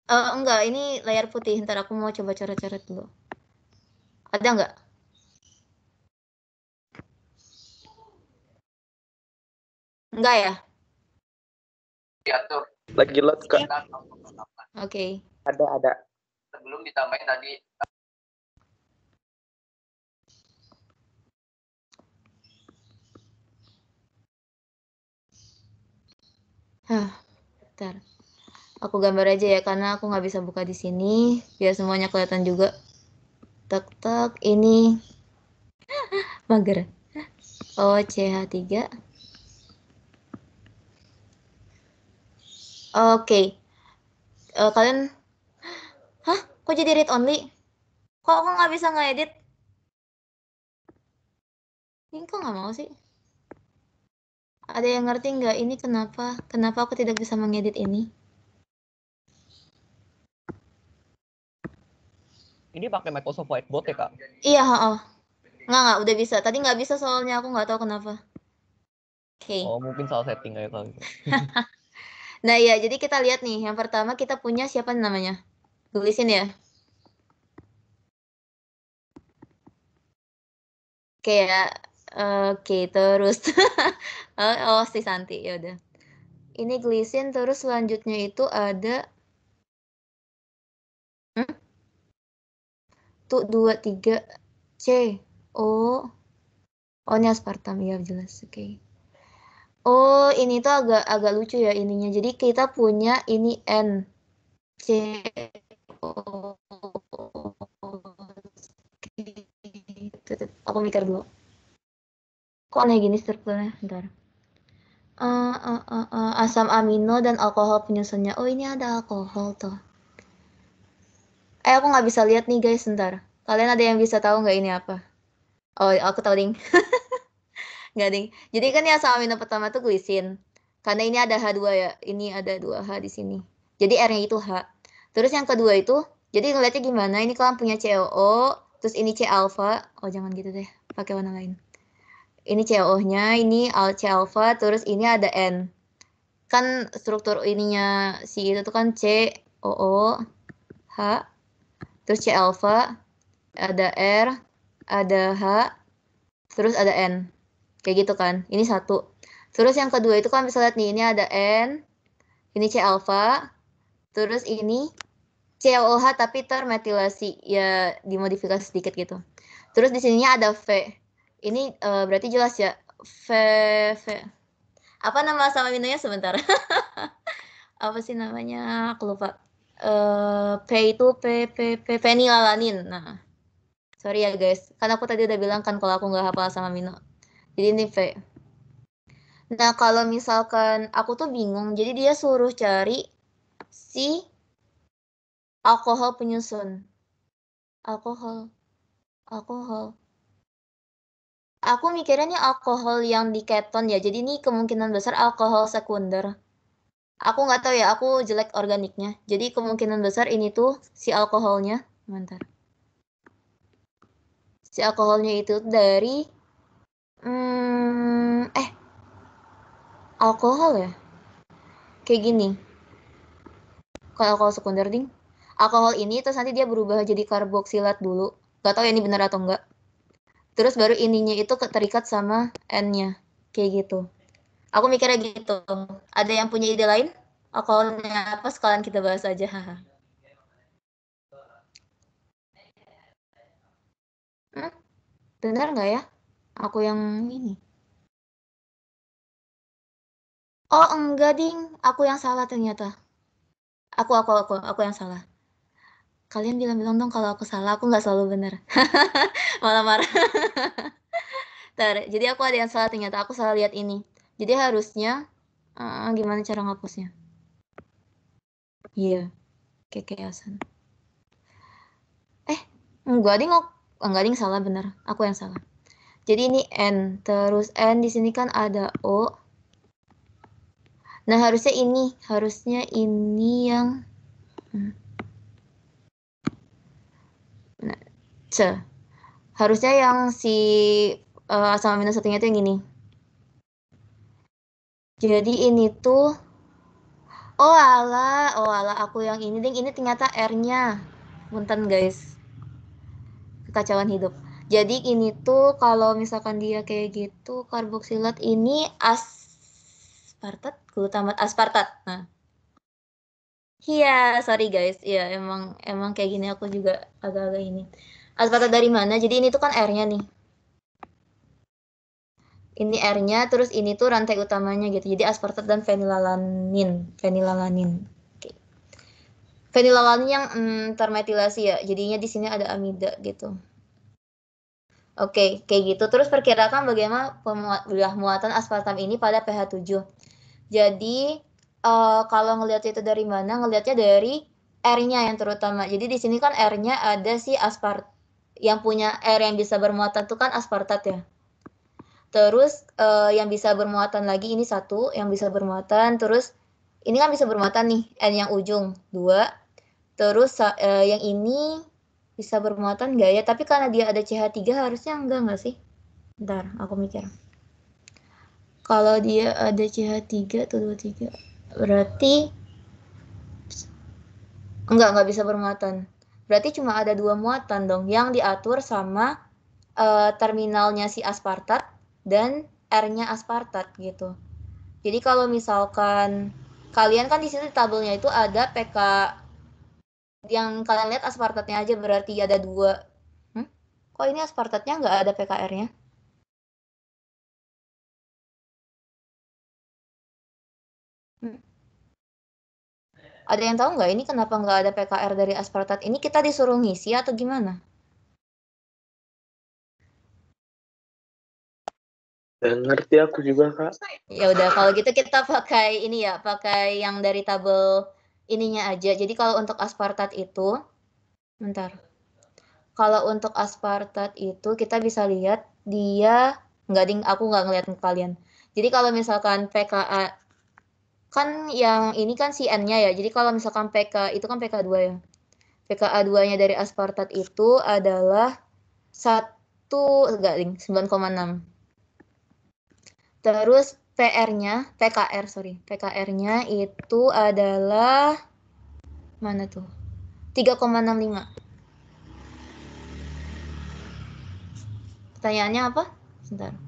Enggak, ini layar putih. Ntar aku mau coba coret-coret dulu. Ada nggak? Enggak ya? Lagi load Kak. Oke. Ada. Sebelum ditambahin tadi. Bentar. Aku gambar aja ya, karena aku nggak bisa buka di sini. Biar semuanya kelihatan juga. Tek, ini. Mager. OCH3. Oke. Kalian... Hah? Kok jadi read only? Kok aku nggak bisa ngedit? Ini kok nggak mau sih? Ada yang ngerti nggak ini kenapa? Kenapa aku tidak bisa mengedit ini? Ini pakai Microsoft Whiteboard ya, Kak? Iya, Nggak, udah bisa. Tadi nggak bisa soalnya aku nggak tahu kenapa. Oke. Oh, mungkin salah setting aja kali. Nah ya, jadi kita lihat nih. Yang pertama kita punya siapa namanya? Tulisin ya. Kayak, oke, terus. Si Santi, ya udah. Ini glisin, terus selanjutnya itu ada... Tuh, 2, 3, C, O. Oh, ini aspartam, ya jelas, oke. Oh, ini tuh agak lucu ya ininya. Jadi kita punya ini N, C, O. Aku mikir dulu. Kok aneh gini strukturnya? Bentar. Asam amino dan alkohol penyusunnya. Oh, ini ada alkohol tuh. Aku nggak bisa lihat nih guys, bentar. Kalian ada yang bisa tahu nggak ini apa? Oh, aku tahu ding. Nggak ding. Jadi kan ya asam amino pertama tuh glisin. Karena ini ada H2 ya. Ini ada 2H di sini. Jadi R-nya itu H. Terus yang kedua itu, jadi ngeliatnya gimana? Ini kalian punya COO, terus ini C alpha. Oh, jangan gitu deh. Pakai warna lain. Ini COO-nya, ini C alpha, terus ini ada N. Kan struktur ininya si itu tuh kan COO, H, terus C alpha, ada R, ada H, terus ada N. Kayak gitu kan. Ini satu. Terus yang kedua itu kan bisa lihat nih, ini ada N, ini C alpha, terus ini COOH tapi termetilasi, ya dimodifikasi sedikit gitu. Terus di sininya ada V. Ini berarti jelas ya. V. Apa nama asam aminonya sebentar? Apa sih namanya? Aku lupa. P itu phenylalanin. Nah, sorry ya guys. Karena aku tadi udah bilang kan kalau aku nggak hafal asam amino. Jadi ini V. Nah, kalau misalkan aku tuh bingung. Jadi dia suruh cari si alkohol penyusun. Alkohol. Aku mikirnya ini alkohol yang di keton ya. Jadi ini kemungkinan besar alkohol sekunder. Aku nggak tahu ya, aku jelek organiknya. Jadi kemungkinan besar ini tuh si alkoholnya. Bentar. Si alkoholnya itu dari... alkohol ya? Kayak gini. Kalau alkohol sekunder ding. Alkohol ini terus nanti dia berubah jadi karboksilat dulu. Gak tahu ya ini benar atau enggak. Terus baru ininya itu terikat sama N-nya. Kayak gitu. Aku mikirnya gitu. Ada yang punya ide lain? Alkoholnya apa? Sekalian kita bahas aja. Benar nggak ya? Aku yang ini. Oh enggak ding, aku yang salah ternyata. Aku yang salah. Kalian bilang-bilang dong kalau aku salah, aku nggak selalu bener. Malah marah. Jadi aku ada yang salah ternyata, aku salah lihat ini. Jadi harusnya, gimana cara ngapusnya? Iya, kekeasan. Enggak ding salah bener, aku yang salah. Jadi ini N, terus N di sini kan ada O. Nah harusnya ini yang C. Harusnya yang si sama minus satunya itu yang gini. Jadi ini tuh, oh alah aku yang ini ding, ini ternyata R-nya. Punten guys, kekacauan hidup. Jadi ini tuh kalau misalkan dia kayak gitu, karboksilat ini aspartat, glutamat aspartat. Nah, iya sorry guys, iya emang kayak gini aku juga agak-agak ini. Aspartat dari mana? Jadi ini tuh kan R-nya nih. Ini R-nya, terus ini tuh rantai utamanya gitu. Jadi aspartat dan fenilalanin. Oke. Fenilalanin yang termetilasi ya. Jadinya di sini ada amida gitu. Oke, kayak gitu. Terus perkirakan bagaimana muatan aspartam ini pada pH 7. Jadi kalau ngelihat itu dari mana? Ngelihatnya dari R-nya yang terutama. Jadi di sini kan R-nya ada si aspartat. Yang punya R yang bisa bermuatan itu kan aspartat ya. Terus yang bisa bermuatan lagi ini 1 yang bisa bermuatan, terus ini kan bisa bermuatan nih, N yang ujung 2. Terus yang ini bisa bermuatan enggak ya? Tapi karena dia ada CH3 harusnya enggak sih? Bentar, aku mikir. Kalau dia ada CH3 atau 23, berarti enggak bisa bermuatan. Berarti cuma ada 2 muatan dong yang diatur sama terminalnya si aspartat dan R-nya aspartat gitu. Jadi kalau misalkan kalian kan di sini tabelnya itu ada PK yang kalian lihat aspartatnya aja berarti ada 2. Kok ini aspartatnya nggak ada PKR-nya? Ada yang tahu nggak ini kenapa nggak ada PKR dari aspartat? Ini kita disuruh ngisi atau gimana? Ngerti aku juga, Kak. Ya udah kalau gitu kita pakai ini ya, pakai yang dari tabel ininya aja. Jadi kalau untuk aspartat itu, bentar. Kalau untuk aspartat itu kita bisa lihat dia aku nggak ngeliat ke kalian. Jadi kalau misalkan PKA kan yang ini kan si N-nya ya. Jadi kalau misalkan PK itu kan PK2 ya. PKA2-nya dari aspartat itu adalah 9,6. Terus PKR-nya itu adalah mana tuh? 3,65. Pertanyaannya apa? Sebentar.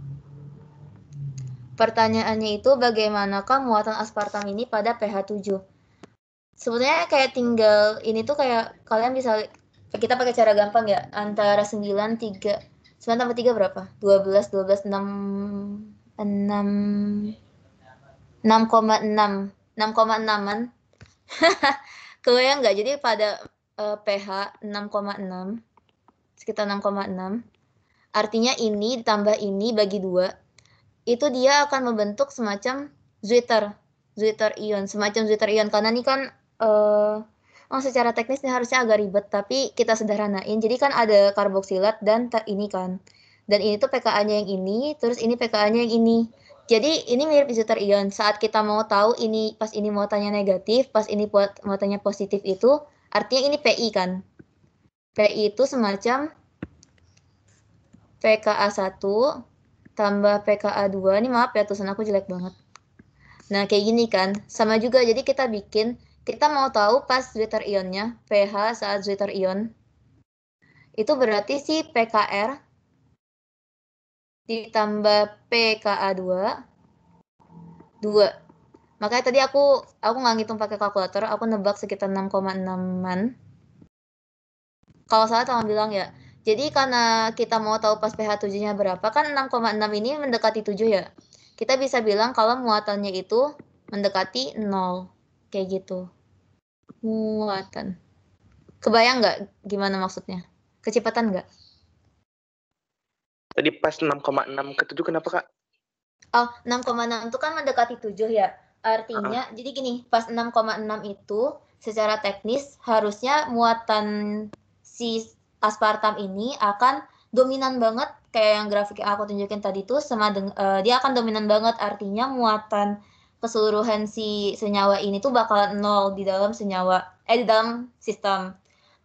Pertanyaannya itu bagaimanakah muatan aspartam ini pada pH 7? Sebetulnya kayak tinggal ini tuh kayak kalian bisa kita pakai cara gampang ya, antara 9 tambah 3 berapa? 12 6,6 6,6an. Kebayang nggak? Jadi pada pH 6,6 sekitar 6,6 artinya ini ditambah ini bagi 2 itu dia akan membentuk semacam Zwitter ion, karena ini kan secara teknis ini harusnya agak ribet tapi kita sederhanain. Jadi kan ada karboksilat dan ini kan, dan ini tuh pKa-nya yang ini, terus ini pKa-nya yang ini. Jadi ini mirip Zwitter ion. Saat kita mau tahu ini pas ini muatannya negatif, pas ini muatannya positif itu artinya ini Pi kan. Pi itu semacam pKa1 tambah pKa2. Ini maaf ya tulisan aku jelek banget. Nah kayak gini kan, sama juga. Jadi kita mau tahu pas Zwitter ionnya, pH saat Zwitter ion itu berarti si PKR ditambah pKa2 2. Makanya tadi aku nggak ngitung pakai kalkulator, aku nebak sekitar 6,6an. Kalau salah tolong bilang ya. Jadi karena kita mau tahu pas pH 7-nya berapa, kan 6,6 ini mendekati 7 ya. Kita bisa bilang kalau muatannya itu mendekati 0. Kayak gitu. Muatan. Kebayang nggak gimana maksudnya? Kecepatan nggak? Tadi pas 6,6 ke 7 kenapa, Kak? Oh, 6,6 itu kan mendekati 7 ya. Artinya, jadi gini, pas 6,6 itu secara teknis harusnya muatan si aspartam ini akan dominan banget kayak yang grafik yang aku tunjukin tadi tuh dia akan dominan banget, artinya muatan keseluruhan si senyawa ini tuh bakalan 0 di dalam di dalam sistem.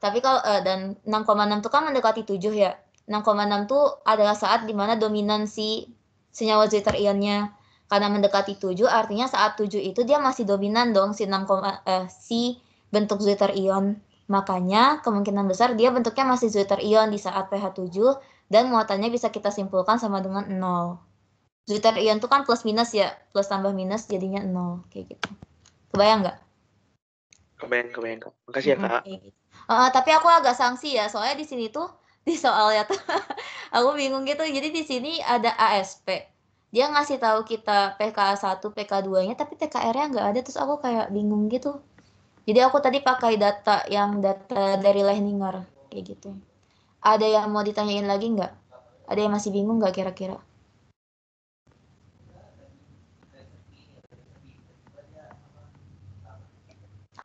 Tapi kalau dan 6,6 itu kan mendekati 7 ya. 6,6 tuh adalah saat dimana dominan si senyawa zwitter ionnya. Karena mendekati 7 artinya saat 7 itu dia masih dominan dong si bentuk zwitter ion. Makanya kemungkinan besar dia bentuknya masih zwitter ion di saat pH 7 dan muatannya bisa kita simpulkan sama dengan 0. Zwitter ion itu kan plus minus ya, plus tambah minus jadinya 0 kayak gitu. Kebayang nggak? Kebayang, Kak. Makasih ya, Kak. Gitu. Tapi aku agak sanksi ya, soalnya di sini tuh di soalnya tuh aku bingung gitu. Jadi di sini ada ASP. Dia ngasih tahu kita PK1, PK2-nya, tapi PKR-nya nggak ada, terus aku kayak bingung gitu. Jadi aku tadi pakai data dari Leininger, kayak gitu. Ada yang mau ditanyain lagi nggak? Ada yang masih bingung nggak kira-kira?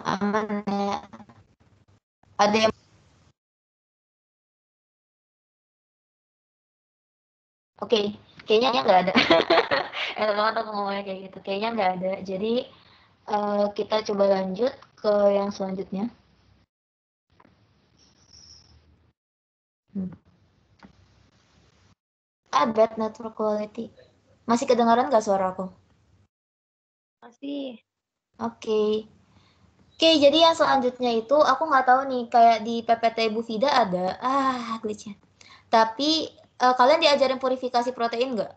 Aman ya. Ada yang Oke, kayaknya nggak ada. Enak banget aku ngomongnya kayak gitu. Kayaknya nggak ada. Jadi kita coba lanjut ke yang selanjutnya. Bad network quality. Masih kedengaran nggak suara aku? Masih. Oke. Oke, jadi yang selanjutnya itu aku nggak tahu nih, kayak di PPT Bu Fida ada, glitch-nya. Tapi kalian diajarin purifikasi protein nggak?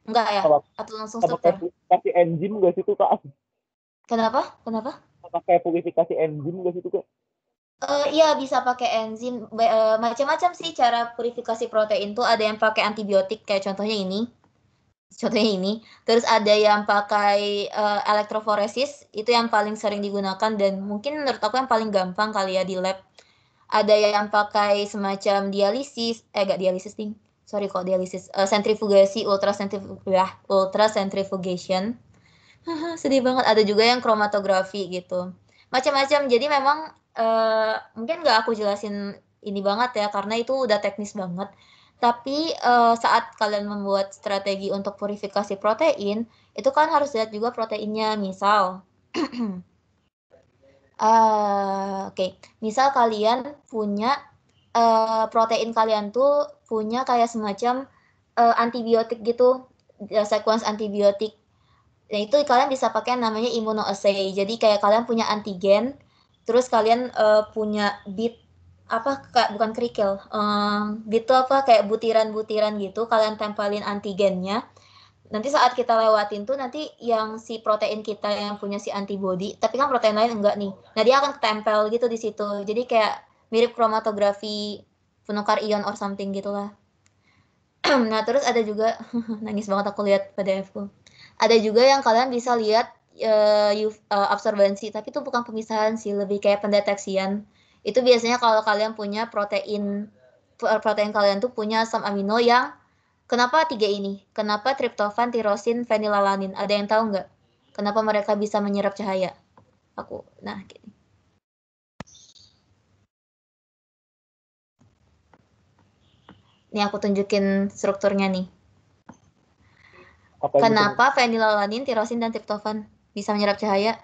Enggak ya? Atau langsung Sama struktur? kayak purifikasi enzim nggak sih tuh, Kak? Kenapa? Kenapa? Sama kayak purifikasi enzim nggak sih tuh, Kak? Iya bisa pakai enzim, macam-macam sih cara purifikasi protein tuh. Ada yang pakai antibiotik kayak contohnya ini. Terus ada yang pakai elektroforesis, itu yang paling sering digunakan dan mungkin menurut aku yang paling gampang kali ya di lab. Ada yang pakai semacam dialisis, enggak dialisis nih. Sorry kok dialisis, sentrifugasi, ultracentrifugation. Sedih banget. Ada juga yang kromatografi gitu. Macam-macam. Jadi memang mungkin nggak aku jelasin ini banget ya karena itu udah teknis banget. Tapi saat kalian membuat strategi untuk purifikasi protein, itu kan harus lihat juga proteinnya. Misal, oke. Misal kalian punya protein kalian tuh punya kayak semacam antibiotik gitu, sequence antibiotik. Nah, itu kalian bisa pakai namanya immunoassay. Jadi kayak kalian punya antigen, terus kalian punya bit bukan kerikil. Bit itu apa kayak butiran-butiran gitu, kalian tempelin antigennya. Nanti saat kita lewatin tuh nanti yang si protein kita yang punya si antibody, tapi kan protein lain enggak nih. Nah, dia akan tempel gitu di situ. Jadi kayak mirip kromatografi penukar ion or something gitulah. Nah, terus ada juga nangis banget aku lihat PDF-ku. Ada juga yang kalian bisa lihat absorbensi, tapi itu bukan pemisahan sih, lebih kayak pendeteksian. Itu biasanya kalau kalian punya protein kalian tuh punya asam amino yang kenapa 3 ini? Kenapa triptofan, tirosin, fenilalanin? Ada yang tahu nggak? Kenapa mereka bisa menyerap cahaya? Nah, gini. Ini aku tunjukin strukturnya nih. Kenapa fenilalanin, tirosin, dan triptofan bisa menyerap cahaya?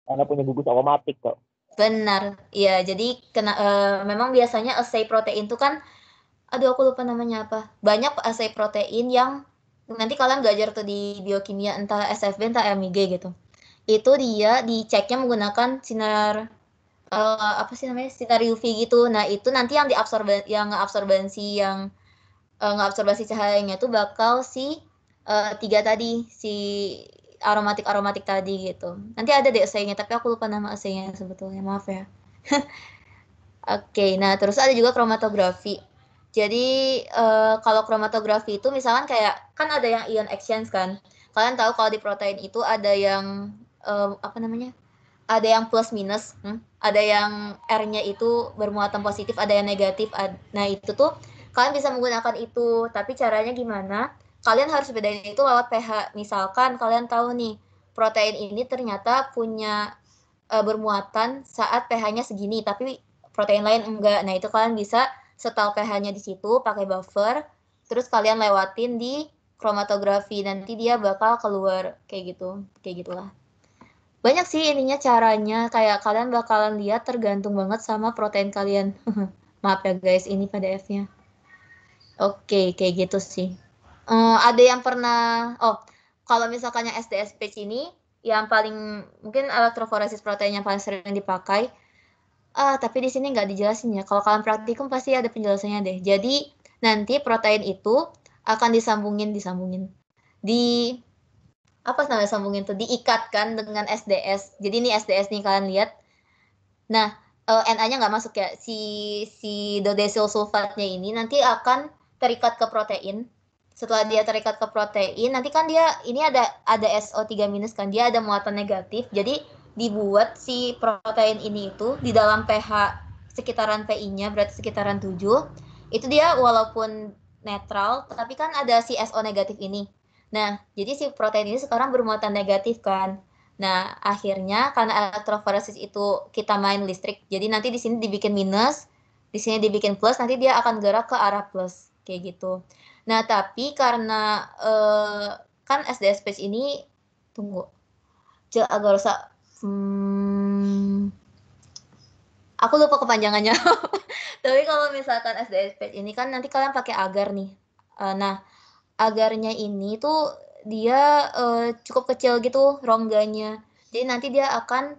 Karena punya gugus aromatik, kok. Benar, ya. Jadi memang biasanya assay protein itu kan, aduh aku lupa namanya apa. Banyak assay protein yang nanti kalian belajar tuh di biokimia, entah SFB, entah MIG gitu. Itu dia diceknya menggunakan sinar apa sih namanya, sinar UV gitu. Nah itu nanti yang ngeabsorbasi cahayanya itu bakal si 3 tadi, si aromatik tadi gitu. Nanti ada deh essay-nya, tapi aku lupa nama essay-nya sebetulnya, maaf ya. Oke, nah terus ada juga kromatografi. Jadi kalau kromatografi itu misalkan kayak kan ada yang ion exchange kan. Kalian tahu kalau di protein itu ada yang apa namanya? Ada yang plus minus, ada yang R-nya itu bermuatan positif, ada yang negatif. Nah itu tuh kalian bisa menggunakan itu, tapi caranya gimana? Kalian harus bedain itu lewat pH. Misalkan kalian tahu nih, protein ini ternyata punya bermuatan saat pH-nya segini, tapi protein lain enggak. Nah itu kalian bisa setel pH-nya di situ, pakai buffer, terus kalian lewatin di kromatografi, nanti dia bakal keluar kayak gitu, kayak gitulah. Banyak sih ininya caranya, kayak kalian bakalan lihat tergantung banget sama protein kalian. Maaf ya guys, ini PDF-nya. Oke, kayak gitu sih. Ada yang pernah, kalau misalkan yang SDS page ini, yang paling, mungkin elektroforesis protein yang paling sering dipakai, tapi di sini nggak dijelasin ya. Kalau kalian praktikum pasti ada penjelasannya deh. Jadi, nanti protein itu akan disambungin. Apa namanya sambungin tuh, diikatkan dengan SDS. Jadi ini SDS nih kalian lihat. Nah, Na-nya nggak masuk ya. Si dodecyl sulfatnya ini nanti akan terikat ke protein. Setelah dia terikat ke protein, nanti kan dia ini ada SO3- kan, dia ada muatan negatif. Jadi dibuat si protein ini itu di dalam pH sekitaran PI-nya berarti sekitaran 7. Itu dia walaupun netral, tapi kan ada si SO negatif ini. Nah, jadi si protein ini sekarang bermuatan negatif kan. Nah, akhirnya karena elektroforesis itu kita main listrik, jadi nanti di sini dibikin minus, di sini dibikin plus, nanti dia akan gerak ke arah plus, kayak gitu. Nah, tapi karena kan SDS page ini, tunggu, agak rusak. Aku lupa kepanjangannya. Tapi kalau misalkan SDS page ini kan nanti kalian pakai agar nih. Nah, agarnya ini tuh dia cukup kecil gitu rongganya. Jadi nanti dia akan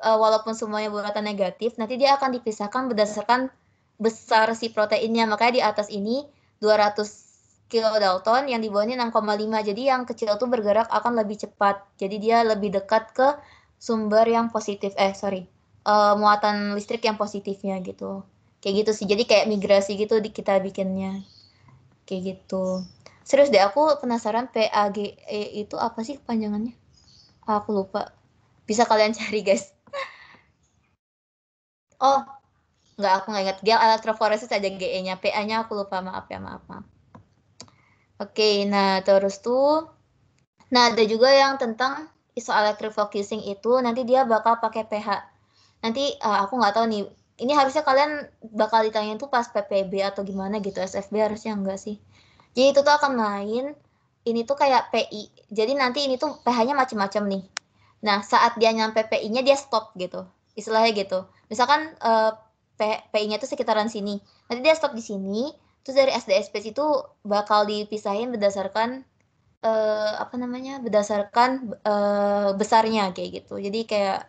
walaupun semuanya buatan negatif, nanti dia akan dipisahkan berdasarkan besar si proteinnya. Makanya di atas ini 200 kilodalton, yang di bawah ini 6,5. Jadi yang kecil tuh bergerak akan lebih cepat. Jadi dia lebih dekat ke sumber yang positif. Muatan listrik yang positifnya gitu. Kayak gitu sih. Jadi kayak migrasi gitu kita bikinnya. Kayak gitu. Serius deh, aku penasaran PAGE itu apa sih kepanjangannya? Aku lupa. Bisa kalian cari, guys. Oh, aku nggak ingat. Dia elektroforesis aja GE-nya. PA-nya aku lupa, maaf ya, maaf. Oke, nah terus tuh. Nah, ada juga yang tentang isoelectric focusing itu, nanti dia bakal pakai pH. Nanti aku nggak tahu nih, ini harusnya kalian bakal ditanyain tuh pas PPB atau gimana gitu, SFB harusnya enggak sih. Jadi itu tuh akan main, ini tuh kayak PI. Jadi nanti ini tuh pH-nya macam-macam nih. Nah, saat dia nyampe PI-nya dia stop gitu. Istilahnya gitu. Misalkan PI-nya tuh sekitaran sini. Nanti dia stop di sini, terus dari SDS itu bakal dipisahin berdasarkan berdasarkan besarnya kayak gitu. Jadi kayak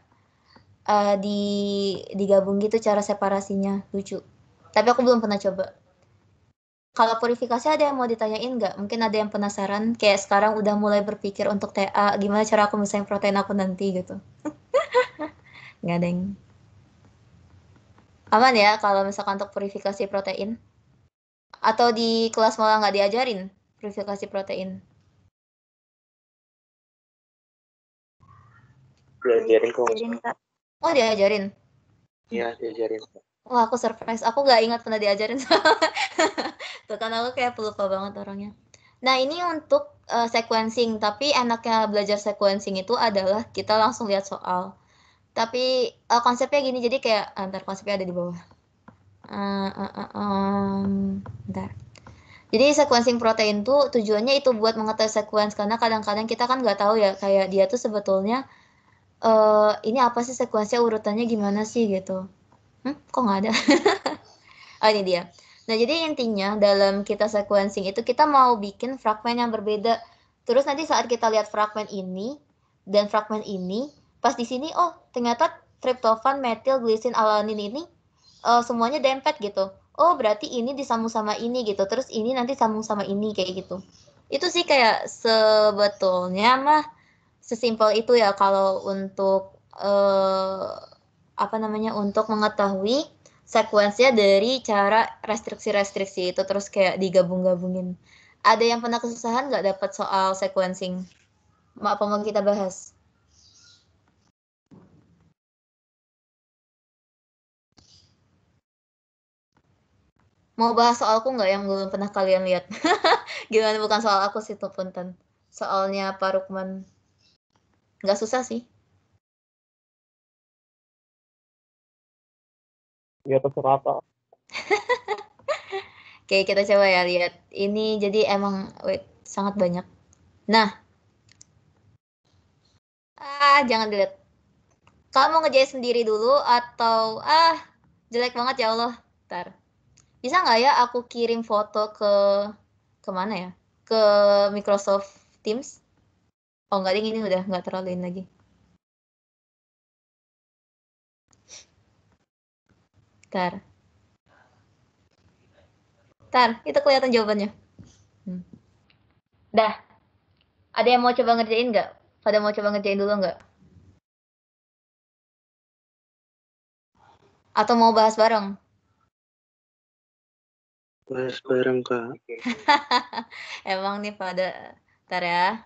digabung gitu cara separasinya, lucu. Tapi aku belum pernah coba. Kalau purifikasi ada yang mau ditanyain nggak? Mungkin ada yang penasaran, kayak sekarang udah mulai berpikir untuk TA, gimana cara aku misahin protein aku nanti gitu. Nggak ada yang... Aman ya kalau misalkan untuk purifikasi protein? Atau di kelas malah nggak diajarin purifikasi protein? Diajarin kok. Oh, diajarin? Iya, diajarin. Wah, aku surprise. Aku nggak ingat pernah diajarin. Tuh kan aku kayak pelupa banget orangnya. Nah, ini untuk sequencing. Tapi enaknya belajar sequencing itu adalah kita langsung lihat soal. Tapi konsepnya gini, jadi kayak... Ntar konsepnya ada di bawah. Bentar. Jadi sequencing protein tuh tujuannya itu buat mengetahui sequence. Karena kadang-kadang kita kan nggak tahu ya, kayak dia tuh sebetulnya ini apa sih sekuensinya, urutannya gimana sih gitu. Kok nggak ada? Oh, ini dia. Nah, jadi intinya dalam kita sequencing itu kita mau bikin fragmen yang berbeda. Terus nanti saat kita lihat fragmen ini dan fragmen ini, pas di sini, oh ternyata tryptophan, metil, glisin, alanin ini semuanya dempet gitu. Oh, berarti ini disambung sama ini gitu. Terus ini nanti sambung sama ini kayak gitu. Itu sih kayak sebetulnya mah sesimpel itu ya kalau untuk untuk mengetahui sequence-nya dari cara restriksi-restriksi itu terus kayak digabung-gabungin. Ada yang pernah kesusahan nggak dapat soal sequencing? Apa mau kita bahas? Mau bahas soalku nggak yang belum pernah kalian lihat? Gimana, bukan soal aku sih, tuh punten. Soalnya Pak Rukman. Nggak susah sih. Ya terserah Kak. Oke, kita coba ya lihat. Ini jadi emang sangat banyak. Nah, jangan dilihat. Kamu ngerjain sendiri dulu atau jelek banget ya Allah. Ntar. Bisa nggak ya aku kirim foto ke mana ya? Ke Microsoft Teams? Oh nggak, ding, ini udah nggak terlalu ini lagi. Ntar. Itu kelihatan jawabannya. Dah. Ada yang mau coba ngerjain nggak? Pada mau coba ngerjain dulu nggak? Atau mau bahas bareng? Bahas bareng Kak. Emang nih pada. Ntar ya.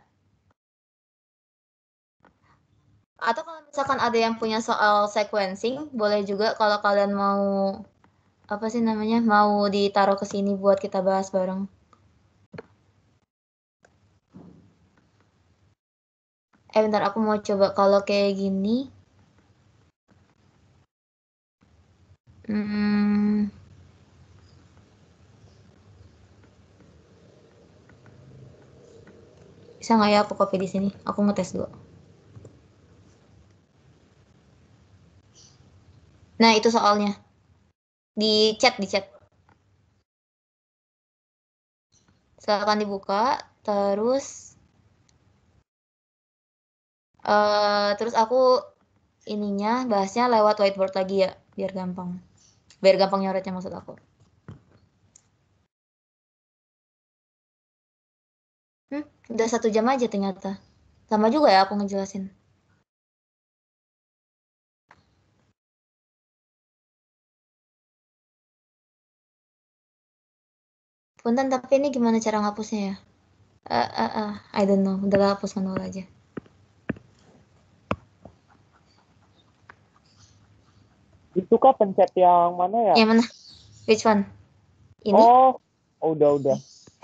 Atau kalau misalkan ada yang punya soal sequencing, boleh juga kalau kalian mau, apa sih namanya, mau ditaruh ke sini buat kita bahas bareng. Bentar, aku mau coba kalau kayak gini. Bisa nggak ya aku copy di sini? Aku ngetes dulu. Nah, itu soalnya. Di chat. Silakan dibuka, terus aku ininya bahasnya lewat whiteboard lagi ya, biar gampang. Biar gampang nyoretnya maksud aku. Udah 1 jam aja ternyata. Lama juga ya aku ngejelasin. Punten, tapi ini gimana cara ngapusnya ya? I don't know. Udah hapus manual aja. Itu Kak pencet yang mana ya? Yang mana? Which one? Ini? Oh, udah.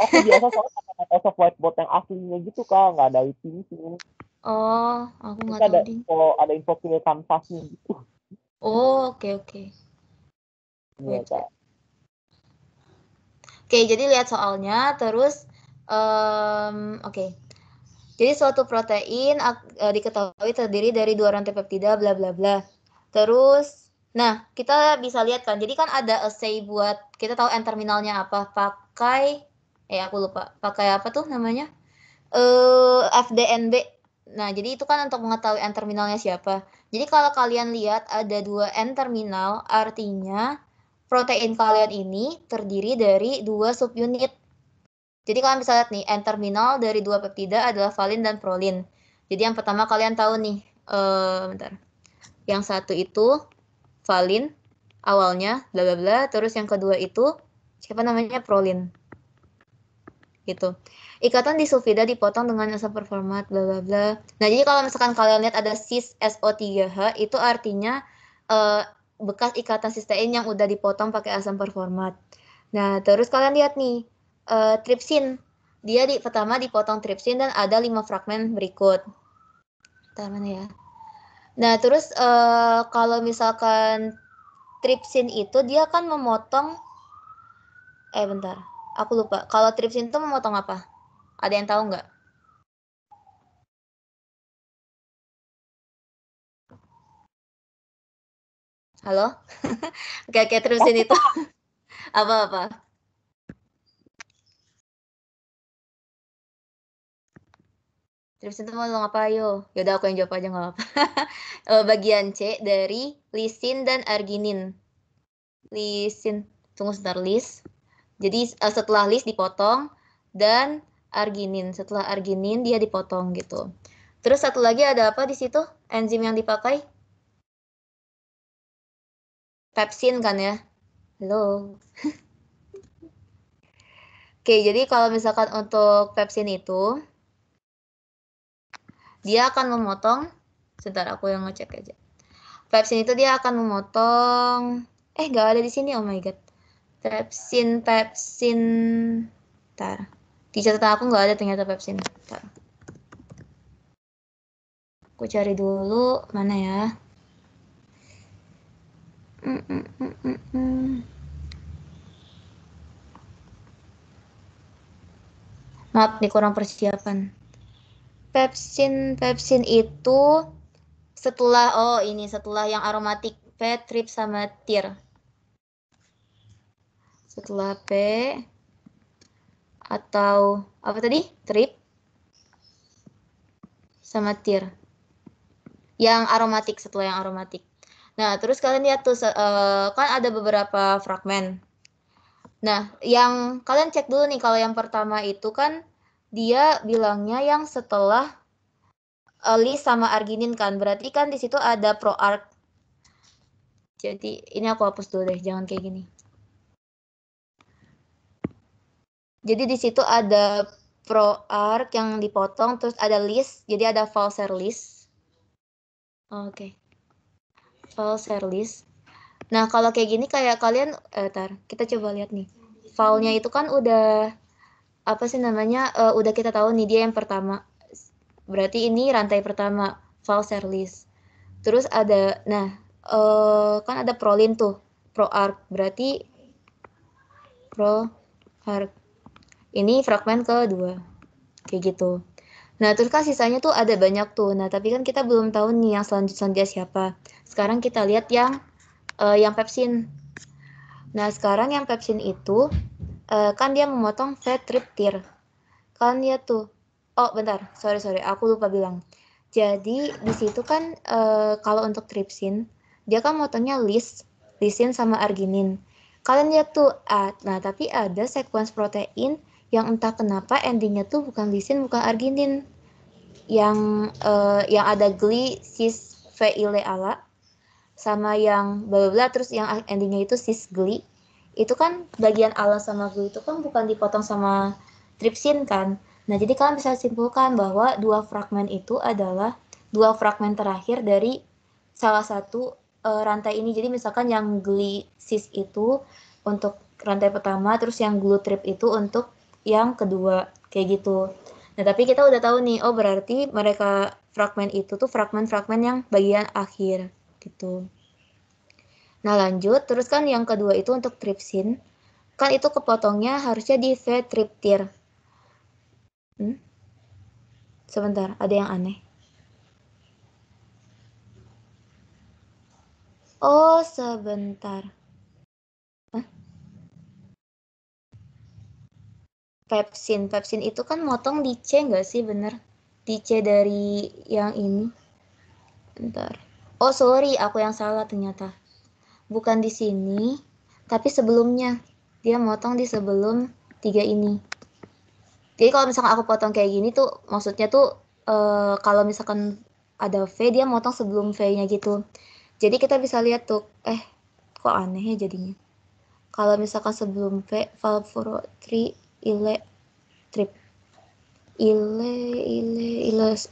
Aku biasa soalnya pakai Microsoft Whiteboard yang aslinya gitu Kak, nggak ada itu. Oh, aku nggak Terus tahu ada ding. ada info clear kanvasnya gitu. Oh, oke. Iya Kak. Oke, jadi lihat soalnya, terus oke. Jadi suatu protein diketahui terdiri dari 2 rantai peptida, bla bla bla. Terus, nah kita bisa lihat kan, jadi kan ada assay buat kita tahu N terminalnya apa, pakai aku lupa, pakai apa tuh namanya, FDNB. Nah, jadi itu kan untuk mengetahui N terminalnya siapa. Jadi kalau kalian lihat ada 2 N terminal, artinya protein kalian ini terdiri dari 2 subunit. Jadi kalian bisa lihat nih, N terminal dari 2 peptida adalah valin dan prolin. Jadi yang pertama kalian tahu nih, bentar. Yang satu itu valin awalnya, bla bla bla. Terus yang kedua itu siapa namanya, prolin. Gitu. Ikatan disulfida dipotong dengan asam performat, bla bla bla. Nah, jadi kalau misalkan kalian lihat ada cis SO3H, itu artinya bekas ikatan sistein yang udah dipotong pakai asam performat. Nah, terus kalian lihat nih, tripsin. Dia pertama dipotong tripsin dan ada 5 fragmen berikut. Bentar, mana ya? Nah, terus kalau misalkan tripsin itu dia kan memotong, bentar, aku lupa. Kalau tripsin itu memotong apa? Ada yang tahu nggak? Halo? Oke, tripsin itu apa? Tripsin itu mau ngapa, ayo? Yaudah aku yang jawab aja, nggak apa-apa. Bagian C dari lisin dan arginin. Lisin, tunggu sebentar, lis. Jadi setelah lis dipotong dan arginin. Setelah arginin dia dipotong gitu. Terus satu lagi ada apa di situ? Enzim yang dipakai? pepsin kan ya? Halo. Oke, jadi kalau misalkan untuk pepsin itu, dia akan memotong, sebentar aku yang ngecek aja. Pepsin itu dia akan memotong, nggak ada di sini, oh my god. Pepsin, ntar. Di catatan aku nggak ada ternyata pepsin. Ntar. Aku cari dulu, mana ya. Maaf nih kurang persiapan. Pepsin itu setelah yang aromatik P, trip sama tir. Setelah P atau apa tadi? Trip sama tir. Yang aromatik, setelah yang aromatik. Nah, terus kalian lihat tuh kan ada beberapa fragmen. Nah, yang kalian cek dulu nih, kalau yang pertama itu kan dia bilangnya yang setelah lis sama arginin kan, berarti kan di situ ada proarch. Jadi ini aku hapus dulu deh, jangan kayak gini. Jadi di situ ada proarch yang dipotong, terus ada lis, jadi ada Valser lis. Oke. Valser lis. Nah, kalau kayak gini kayak kalian, kita coba lihat nih. Valnya itu kan udah, apa sih namanya, udah kita tahu nih dia yang pertama. Berarti ini rantai pertama, Valser lis. Terus ada, kan ada prolin tuh, proarch. Berarti proarch. Ini fragmen kedua. Kayak gitu. Nah, terus kan sisanya tuh ada banyak tuh. Nah, tapi kan kita belum tahu nih yang selanjutnya siapa. Sekarang kita lihat yang pepsin. Nah, sekarang yang pepsin itu kan dia memotong V-triptir. Kan dia tuh. Oh, bentar. Sorry. Aku lupa bilang. Jadi, di situ kan kalau untuk tripsin, dia kan motongnya lisin sama arginin. Kalian lihat tuh, nah tapi ada sequence protein yang entah kenapa endingnya tuh bukan lisin, bukan arginin. Yang ada gli, cis, VILE ala, sama yang bla bla, terus yang endingnya itu cis gli. Itu kan bagian ala sama gli itu kan bukan dipotong sama tripsin kan. Nah, jadi kalian bisa simpulkan bahwa dua fragmen itu adalah dua fragmen terakhir dari salah satu rantai ini. Jadi misalkan yang gli-cis itu untuk rantai pertama, terus yang glue-trip itu untuk yang kedua, kayak gitu. Nah, tapi kita udah tahu nih, oh berarti mereka fragmen itu tuh fragmen-fragmen yang bagian akhir, gitu. Nah, lanjut, terus kan yang kedua itu untuk tripsin, kan itu kepotongnya harusnya di V-triptir. Sebentar, ada yang aneh. Oh, sebentar. Pepsin itu kan motong di C nggak sih, bener? Di C dari yang ini. Bentar. Oh, sorry, aku yang salah ternyata. Bukan di sini, tapi sebelumnya. Dia motong di sebelum 3 ini. Jadi kalau misalkan aku potong kayak gini tuh, maksudnya tuh kalau misalkan ada V, dia motong sebelum V-nya gitu. Jadi kita bisa lihat tuh, kok aneh ya jadinya. Kalau misalkan sebelum V, valvuro, ile, trip.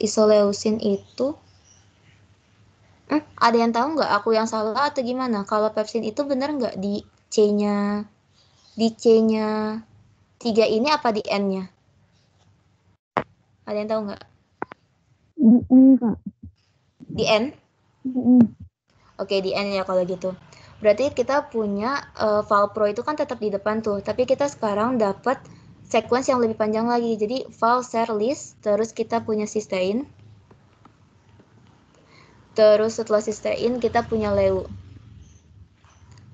Isoleucin itu, ada yang tahu nggak aku yang salah atau gimana? Kalau pepsin itu bener nggak di C-nya 3 ini apa di N-nya? Ada yang tahu nggak? Di N, Kak. Di N? Oke, di N ya kalau gitu. Berarti kita punya valpro itu kan tetap di depan tuh, tapi kita sekarang dapat sequence yang lebih panjang lagi. Jadi Valser lis, terus kita punya cysteine. Terus setelah cysteine kita punya leu.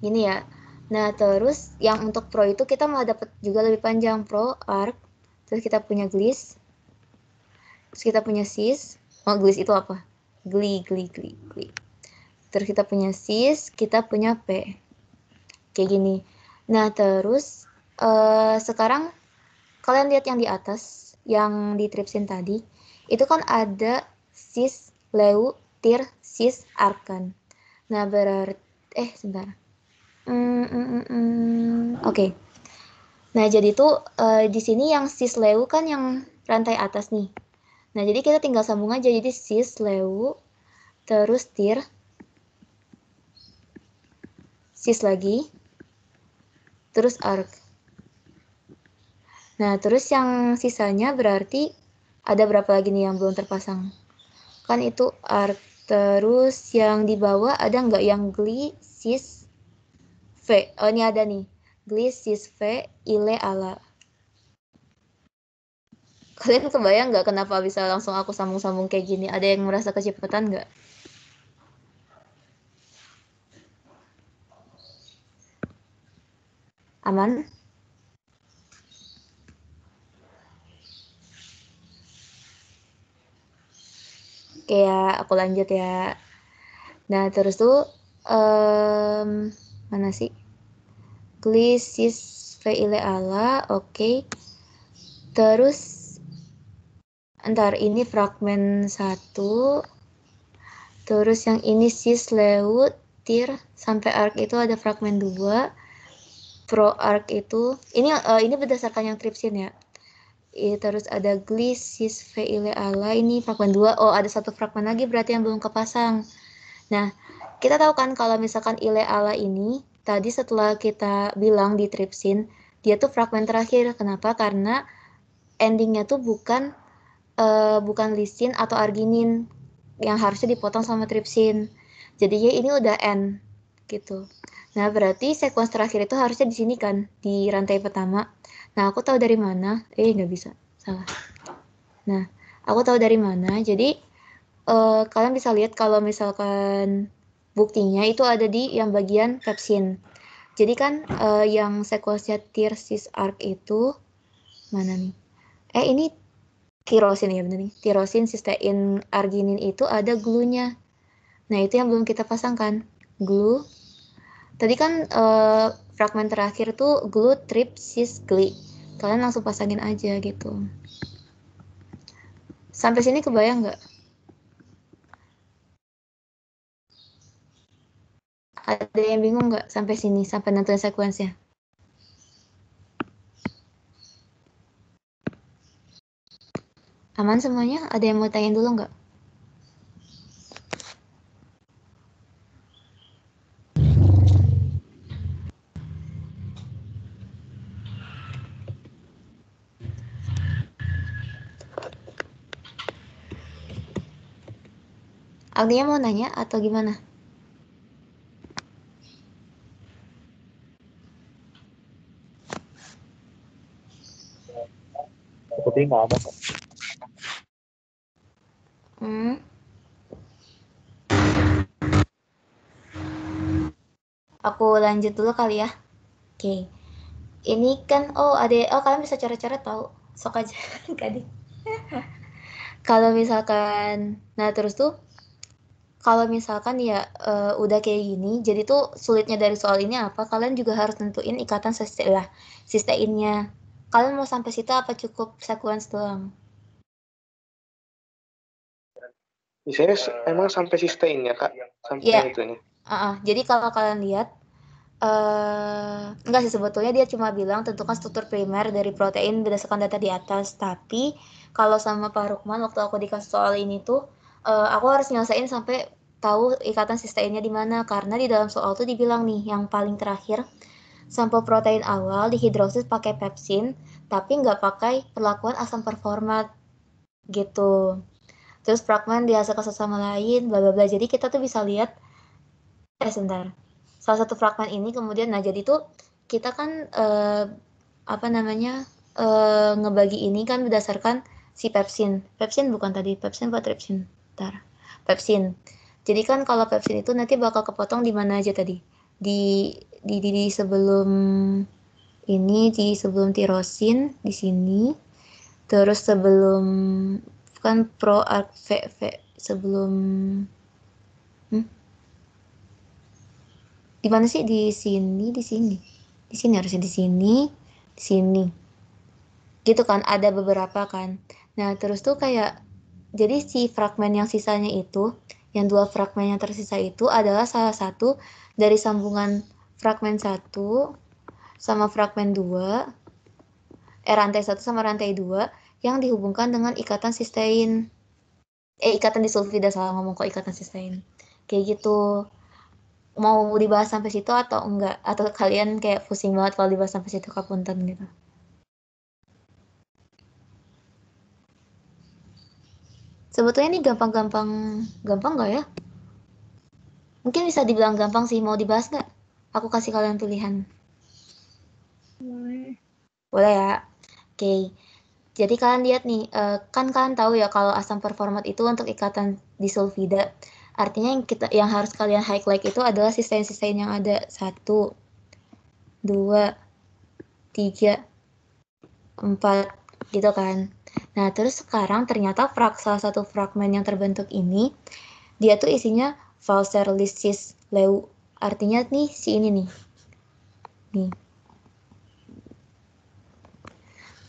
Gini ya. Nah, terus yang untuk pro itu kita malah dapat juga lebih panjang, proarch. Terus kita punya glis. Terus kita punya cis. Oh, glis itu apa? Gli. Terus kita punya cis, kita punya P. Kayak gini. Nah, terus sekarang kalian lihat yang di atas, yang di tripsin tadi, itu kan ada cis, leu, tir, cis, arkan. Nah, berarti sebentar. Oke. Nah, jadi tuh di sini yang cis leu kan yang rantai atas nih. Nah, jadi kita tinggal sambung aja. Jadi cis leu, terus tir, cis lagi, terus arc. Nah, terus yang sisanya berarti ada berapa lagi nih yang belum terpasang? Kan itu arc. Terus yang di bawah ada nggak yang gli, cis, v? Oh, ini ada nih. Gli, cis, v, ile, ala. Kalian kebayang nggak kenapa bisa langsung aku sambung-sambung kayak gini? Ada yang merasa kecepatan nggak? Aman? Oke ya, aku lanjut ya. Nah, terus tuh mana sih? Gli, cis, v, ile, ala. Oke. Terus ntar ini fragmen 1. Terus yang ini cis, leu, tir, sampai arc itu ada fragmen 2. Pro arc itu, ini berdasarkan yang tripsin ya. Terus ada gli, cis, v, ile, ala, ini fragmen 2. Oh, ada satu fragmen lagi berarti yang belum kepasang. Nah, kita tahu kan kalau misalkan ile, ala ini, tadi setelah kita bilang di tripsin, dia tuh fragmen terakhir. Kenapa? Karena endingnya tuh bukan lisin atau arginin yang harusnya dipotong sama tripsin. Jadinya ini udah N gitu. Nah, berarti sekuens terakhir itu harusnya di sini kan, di rantai pertama. Nah, aku tahu dari mana? Nggak bisa. Salah. Nah, aku tahu dari mana. Jadi, kalian bisa lihat kalau misalkan buktinya itu ada di yang bagian pepsin. Jadi kan yang sekuensnya tir, cis, arc itu mana nih? Ini tirosin ya bener nih. Tirosin, cystein, arginin itu ada glunya. Nah, itu yang belum kita pasangkan. Glue. Tadi kan fragmen terakhir tuh glue, trip, cis, gli. Kalian langsung pasangin aja gitu. Sampai sini kebayang nggak? Ada yang bingung nggak sampai sini, sampai nentuin sekuensnya? Aman semuanya? Ada yang mau tanyain dulu nggak? Agnia mau nanya atau gimana? Seperti nggak ada kok. Aku lanjut dulu kali ya. Oke. Ini kan kalian bisa cara-cara tahu. Sok aja kadang. Kalau misalkan terus tuh kalau misalkan ya udah kayak gini, jadi tuh sulitnya dari soal ini apa? Kalian juga harus tentuin ikatan cysteinnya. Kalian mau sampai situ apa cukup sekuens doang? Misalnya emang sampai cystein ya kak? Sampai Iya. itu nih. Jadi kalau kalian lihat enggak sih, sebetulnya dia cuma bilang tentukan struktur primer dari protein berdasarkan data di atas. Tapi kalau sama Pak Rukman waktu aku dikasih soal ini tuh aku harus nyelesain sampai tahu ikatan cysteinnya di mana, karena di dalam soal tuh dibilang nih yang paling terakhir sampel protein awal dihidrosis pakai pepsin tapi nggak pakai perlakuan asam performat gitu. Terus fragmen dihasilkan sesama lain bla bla bla. Jadi kita tuh bisa lihat sebentar. Salah satu fragmen ini kemudian jadi tuh kita kan ngebagi ini kan berdasarkan si pepsin. Pepsin bukan tadi, pepsin apa tripsin? Bentar. Pepsin. Jadi kan kalau pepsin itu nanti bakal kepotong di mana aja tadi? Di sebelum ini, di sebelum tirosin di sini. Terus sebelum kan pro arc v sebelum di mana sih? Di sini harusnya di sini gitu kan, ada beberapa kan. Nah terus tuh kayak jadi si fragmen yang sisanya itu, yang 2 fragmen yang tersisa itu adalah salah satu dari sambungan fragmen 1 sama fragmen 2, rantai 1 sama rantai 2 yang dihubungkan dengan ikatan sistein. Ikatan disulfida, salah ngomong kok ikatan sistein. Kayak gitu. Mau dibahas sampai situ atau enggak? Atau kalian kayak pusing banget kalau dibahas sampai situ, kapunten gitu. Sebetulnya ini gampang nggak ya? Mungkin bisa dibilang gampang sih. Mau dibahas nggak? Aku kasih kalian pilihan. Boleh ya? Oke. Jadi kalian lihat nih, kan kalian tahu ya kalau asam performat itu untuk ikatan disulfida. Artinya yang harus kalian highlight itu adalah sistein-sistein yang ada 1, 2, 3, 4 gitu kan. Nah, terus sekarang ternyata salah satu fragmen yang terbentuk ini dia tuh isinya Valser Lysis Leu. Artinya nih si ini nih. Nih.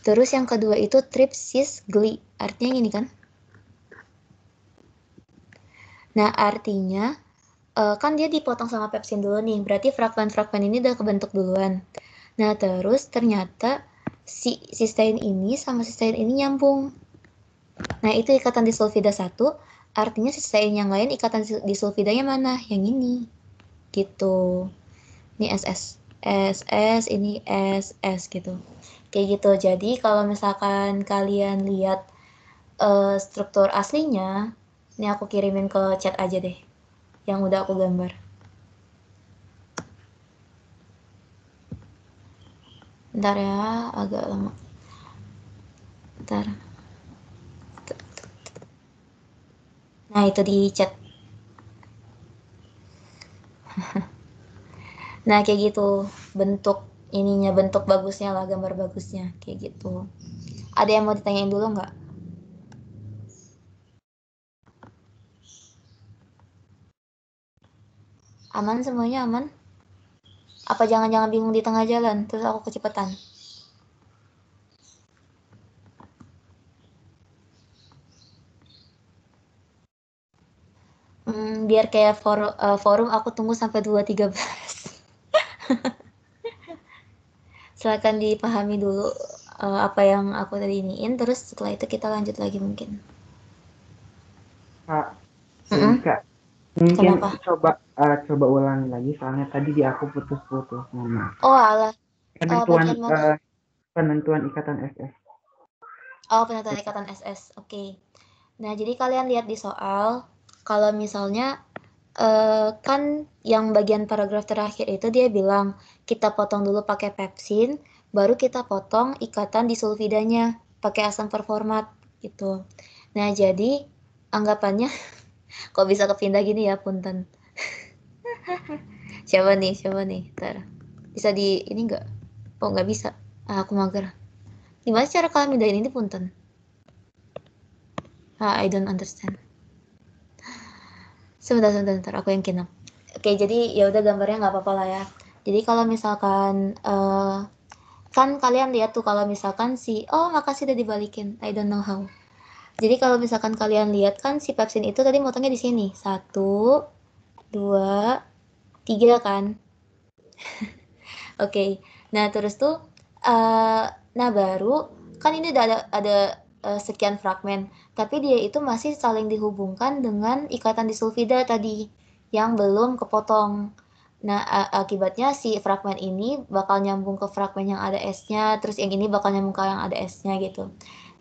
Terus yang kedua itu Tripsis Gli. Artinya ini kan. Nah, artinya kan dia dipotong sama pepsin dulu nih. Berarti fragmen-fragmen ini udah kebentuk duluan. Nah, terus ternyata si sistein ini sama sistein ini nyambung. Nah, itu ikatan disulfida 1. Artinya sistein yang lain ikatan disulfidanya mana? Yang ini. Gitu. Ini SS. SS, ini SS gitu. Kayak gitu. Jadi kalau misalkan kalian lihat struktur aslinya, ini aku kirimin ke chat aja deh, yang udah aku gambar. Bentar ya, agak lama. Bentar. Nah, itu di chat. Nah, kayak gitu. Bentuk ininya, bentuk bagusnya lah, gambar bagusnya. Kayak gitu. Ada yang mau ditanyain dulu nggak? Aman semuanya, aman? Apa jangan-jangan bingung di tengah jalan, terus aku kecepatan? Biar kayak forum aku tunggu sampai 2.13. Silakan dipahami dulu apa yang aku tadi iniin, terus setelah itu kita lanjut lagi mungkin. Kak, Kak, mungkin Kenapa? coba ulangi lagi soalnya tadi di aku putus-putus. Oh alah. Penentuan Bagian mana? penentuan ikatan SS. Oh, penentuan ikatan SS. Oke. Nah, jadi kalian lihat di soal, kalau misalnya kan yang bagian paragraf terakhir itu dia bilang kita potong dulu pakai pepsin, baru kita potong ikatan disulfidanya pakai asam performat gitu. Nah, jadi anggapannya kok bisa kepindah gini ya, punten. Siapa nih? Ntar. Bisa di ini nggak? Oh, nggak bisa. Aku mager. Gimana cara kalian mindahin ini, punten? I don't understand. Sebentar, aku yang kinap. Oke, jadi ya udah gambarnya nggak apa-apa lah ya. Jadi kalau misalkan kan kalian lihat tuh kalau misalkan makasih udah dibalikin. I don't know how. Jadi kalau misalkan kalian lihat kan si pepsin itu tadi motongnya di sini. 1, 2, 3 kan. Oke. Nah, terus tuh nah baru kan ini udah ada sekian fragmen, tapi dia itu masih saling dihubungkan dengan ikatan disulfida tadi yang belum kepotong. Nah, akibatnya si fragmen ini bakal nyambung ke fragmen yang ada S-nya, terus yang ini bakal nyambung ke yang ada S-nya gitu.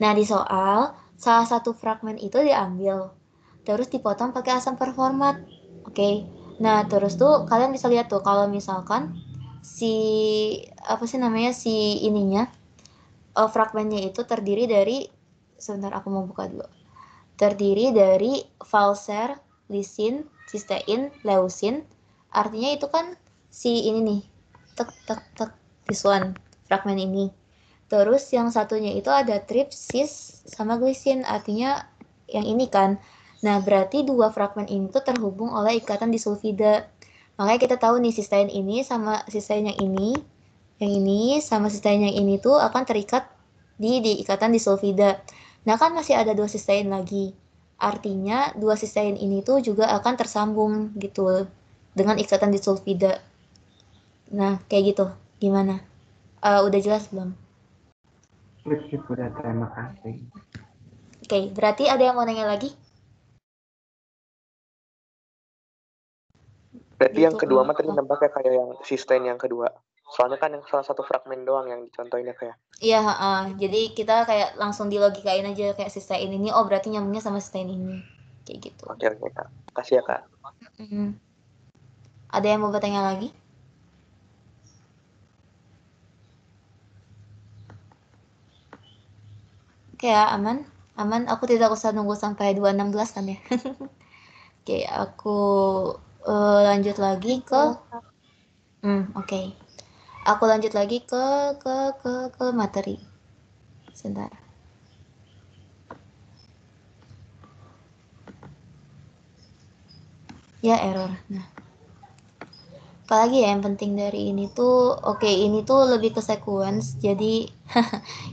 Nah, di soal salah satu fragmen itu diambil, terus dipotong pakai asam performat. Oke. Nah, terus tuh kalian bisa lihat tuh kalau misalkan si ininya fragmennya itu terdiri dari, sebentar aku mau buka dulu, terdiri dari valser, lisin, sistein, leusin. Artinya itu kan si ini nih, this one, fragmen ini. Terus yang satunya itu ada tripsis sama glisin, artinya yang ini kan. Nah, berarti dua fragmen ini tuh terhubung oleh ikatan disulfida. Makanya kita tahu nih sistein ini sama sistein yang ini sama sistein yang ini tuh akan terikat di ikatan disulfida. Nah, kan masih ada dua sistein lagi. Artinya dua sistein ini tuh juga akan tersambung gitu dengan ikatan disulfida. Nah, kayak gitu. Gimana? Udah jelas belum? Sip, udah, terima kasih. Oke, berarti ada yang mau nanya lagi? Berarti yang Gitu. kedua mah tadi nampaknya kayak yang sustain yang kedua. Soalnya kan yang salah satu fragmen doang yang dicontohinnya kayak. Iya, jadi kita kayak langsung dilogikain aja kayak sustain ini, oh berarti nyambungnya sama sustain ini. Kayak gitu. Oke, Kak. Kasih ya, Kak. Ada yang mau bertanya lagi? Oke ya, aman. Aman, aku tidak usah nunggu sampai 2.16 kan ya. Oke, aku lanjut lagi ke oke. Aku lanjut lagi ke materi. Sebentar. Ya, error. Nah. Apalagi ya yang penting dari ini tuh, oke, ini tuh lebih ke sequence. Jadi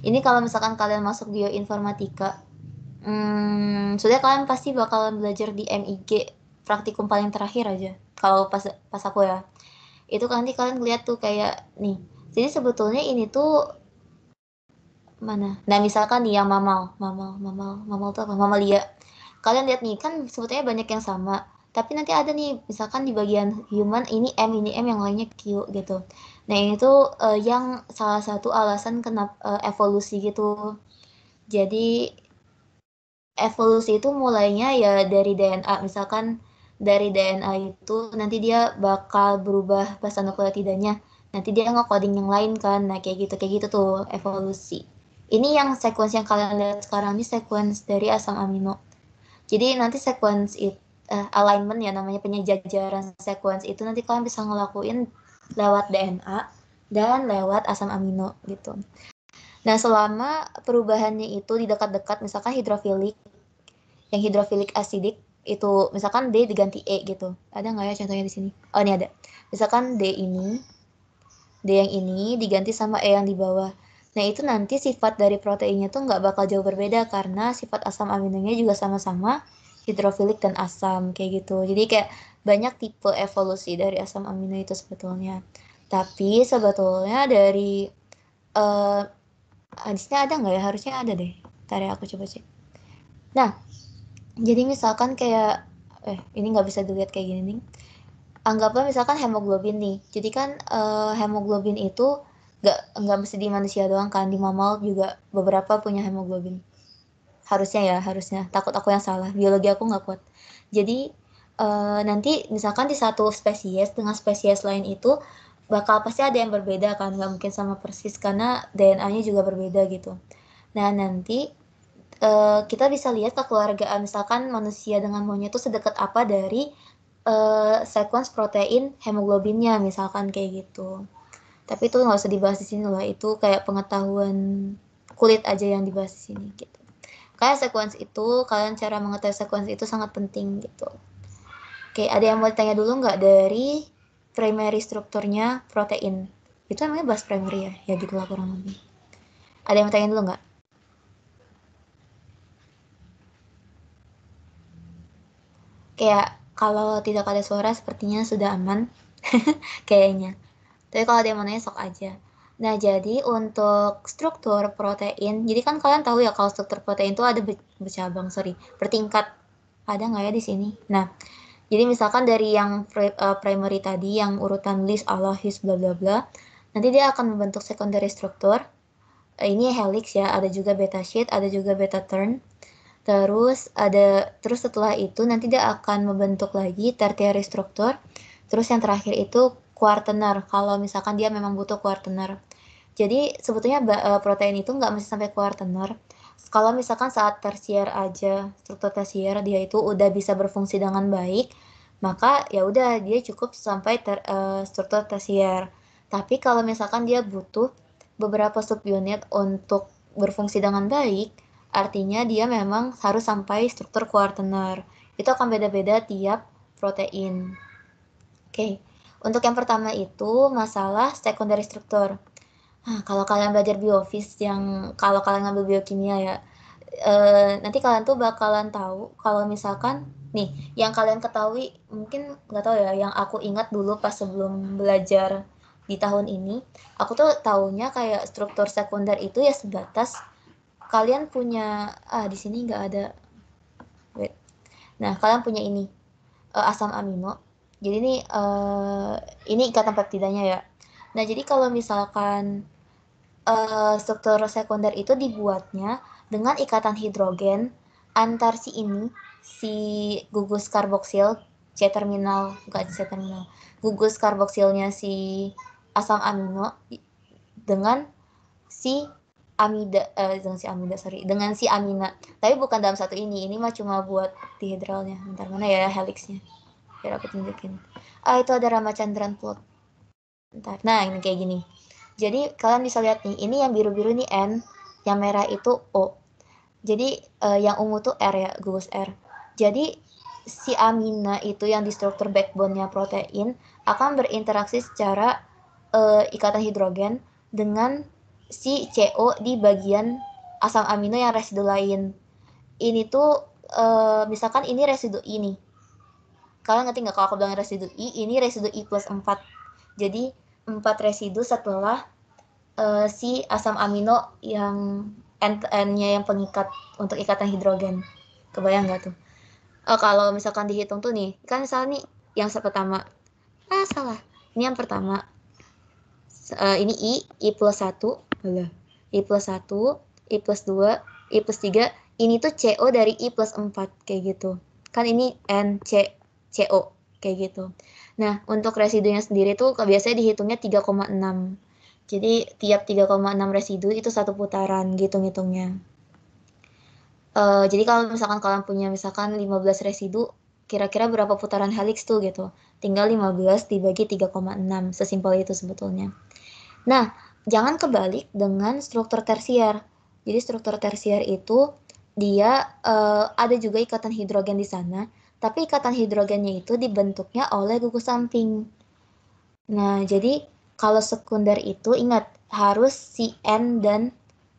ini kalau misalkan kalian masuk bioinformatika, sudah kalian pasti bakalan belajar di MIG praktikum paling terakhir aja. Kalau pas aku ya, itu nanti kalian lihat tuh kayak nih. Jadi sebetulnya ini tuh mana? Nah misalkan nih yang mamal tuh apa? Mamalia. Kalian lihat nih kan sebetulnya banyak yang sama. Tapi nanti ada nih misalkan di bagian human ini M, yang lainnya Q gitu. Nah ini tuh yang salah satu alasan kenapa evolusi gitu. Jadi evolusi itu mulainya ya dari DNA. Misalkan dari DNA itu nanti dia bakal berubah pas nukleotidanya tidaknya. Nanti dia nge-coding yang lain kan. Nah kayak gitu tuh evolusi. Ini yang sequence yang kalian lihat sekarang ini sequence dari asam amino. Jadi nanti sequence itu alignment ya namanya, penyejajaran sequence itu nanti kalian bisa ngelakuin lewat DNA dan lewat asam amino gitu. Nah selama perubahannya itu di dekat-dekat misalkan hidrofilik, yang hidrofilik asidik itu misalkan D diganti E gitu. Ada nggak ya contohnya di sini? Oh ini ada. Misalkan D yang ini diganti sama E yang di bawah. Nah itu nanti sifat dari proteinnya tuh nggak bakal jauh berbeda karena sifat asam aminonya juga sama-sama hidrofilik dan asam kayak gitu. Jadi kayak banyak tipe evolusi dari asam amino itu sebetulnya. Tapi sebetulnya dari hadisnya ada nggak ya? Harusnya ada deh. Ntar ya aku coba cek. Nah, jadi misalkan kayak ini nggak bisa dilihat kayak gini nih. Anggaplah misalkan hemoglobin nih. Jadi kan hemoglobin itu nggak mesti di manusia doang kan, di mamal juga beberapa punya hemoglobin. Harusnya. Takut aku yang salah. Biologi aku nggak kuat. Jadi nanti misalkan di satu spesies dengan spesies lain itu bakal pasti ada yang berbeda kan, nggak mungkin sama persis karena DNA-nya juga berbeda gitu. Nah nanti kita bisa lihat kekeluargaan misalkan manusia dengan monyet itu sedekat apa dari sequence protein hemoglobinnya misalkan kayak gitu. Tapi itu nggak usah dibahas di sini lah, itu kayak pengetahuan kulit aja yang dibahas di sini gitu. Kayak sequence itu, kalian cara mengetahui sequence itu sangat penting gitu. Oke, ada yang mau tanya dulu nggak dari primary strukturnya protein? Itu namanya bahas primary ya? Ya gitu lah kurang lebih. Ada yang mau tanya dulu nggak? Kayak kalau tidak ada suara sepertinya sudah aman. Kayaknya. Tapi kalau ada yang mau nanya sok aja. Nah, jadi untuk struktur protein, jadi kan kalian tahu ya kalau struktur protein itu ada bertingkat. Ada nggak ya di sini? Nah, jadi misalkan dari yang primary tadi, yang urutan list, allohis, bla bla bla, nanti dia akan membentuk secondary struktur. Ini helix ya, ada juga beta sheet, ada juga beta turn. Terus setelah itu nanti dia akan membentuk lagi tertiary struktur. Terus yang terakhir itu quaterner, kalau misalkan dia memang butuh quaterner. Jadi sebetulnya protein itu nggak mesti sampai quaterner. Kalau misalkan saat tersier aja, struktur tersier dia itu udah bisa berfungsi dengan baik, maka ya udah dia cukup sampai struktur tersier. Tapi kalau misalkan dia butuh beberapa subunit untuk berfungsi dengan baik, artinya dia memang harus sampai struktur quaterner. Itu akan beda-beda tiap protein. Oke, untuk yang pertama itu masalah secondary struktur. Nah, kalau kalian belajar biofis kalau kalian ngambil biokimia ya, nanti kalian tuh bakalan tahu kalau misalkan nih, yang kalian ketahui mungkin nggak tahu ya, yang aku ingat dulu pas sebelum belajar di tahun ini, aku tuh taunya kayak struktur sekunder itu ya sebatas kalian punya di sini nggak ada. Wait. Nah, kalian punya ini asam amino. Jadi ini ikatan peptidanya ya. Nah, jadi kalau misalkan struktur sekunder itu dibuatnya dengan ikatan hidrogen antar si gugus karboksil C-terminal, bukan C-terminal, gugus karboksilnya si asam amino dengan si dengan si amina. Tapi bukan dalam satu ini mah cuma buat dihidralnya. Bentar, mana ya helixnya? Biar aku tunjukin. Itu ada Ramachandran plot. Bentar. Nah, ini kayak gini. Jadi kalian bisa lihat nih, ini yang biru-biru nih N, yang merah itu O. Jadi yang ungu tuh R ya, gugus R. Jadi si amina itu yang di struktur backbone-nya protein akan berinteraksi secara ikatan hidrogen dengan si CO di bagian asam amino yang residu lain. Ini tuh misalkan ini residu I nih. Kalian ngerti nggak kalau aku bilang residu I, ini residu I plus 4. Jadi 4 residu setelah si asam amino yang N-nya yang pengikat untuk ikatan hidrogen. Kebayang nggak tuh? Kalau misalkan dihitung tuh nih, kan misalnya nih yang pertama. Salah. Ini yang pertama. Ini I plus 1. I plus 1, I plus 2, I plus 3. Ini tuh CO dari I plus 4. Kayak gitu. Kan ini NCCO. Kayak gitu. Nah, untuk residunya sendiri tuh biasanya dihitungnya 3,6. Jadi tiap 3,6 residu itu satu putaran gitu ngitungnya. Jadi kalau misalkan kalian punya misalkan 15 residu, kira-kira berapa putaran helix tuh gitu. Tinggal 15 dibagi 3,6, sesimpel itu sebetulnya. Nah, jangan kebalik dengan struktur tersier. Jadi struktur tersier itu dia ada juga ikatan hidrogen di sana, tapi ikatan hidrogennya itu dibentuknya oleh gugus samping. Nah, jadi kalau sekunder itu ingat harus si N dan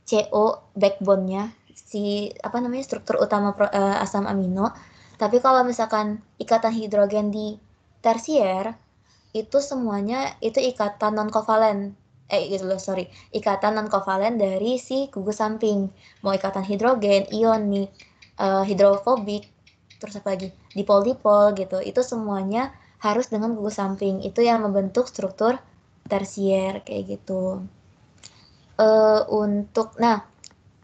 CO backbone-nya, si struktur utama asam amino. Tapi kalau misalkan ikatan hidrogen di tersier itu semuanya itu ikatan non kovalen. Ikatan non kovalen dari si gugus samping. Mau ikatan hidrogen, ionik, hidrofobik, terus apa lagi? Dipol-dipol gitu. Itu semuanya harus dengan gugus samping. Itu yang membentuk struktur tersier kayak gitu.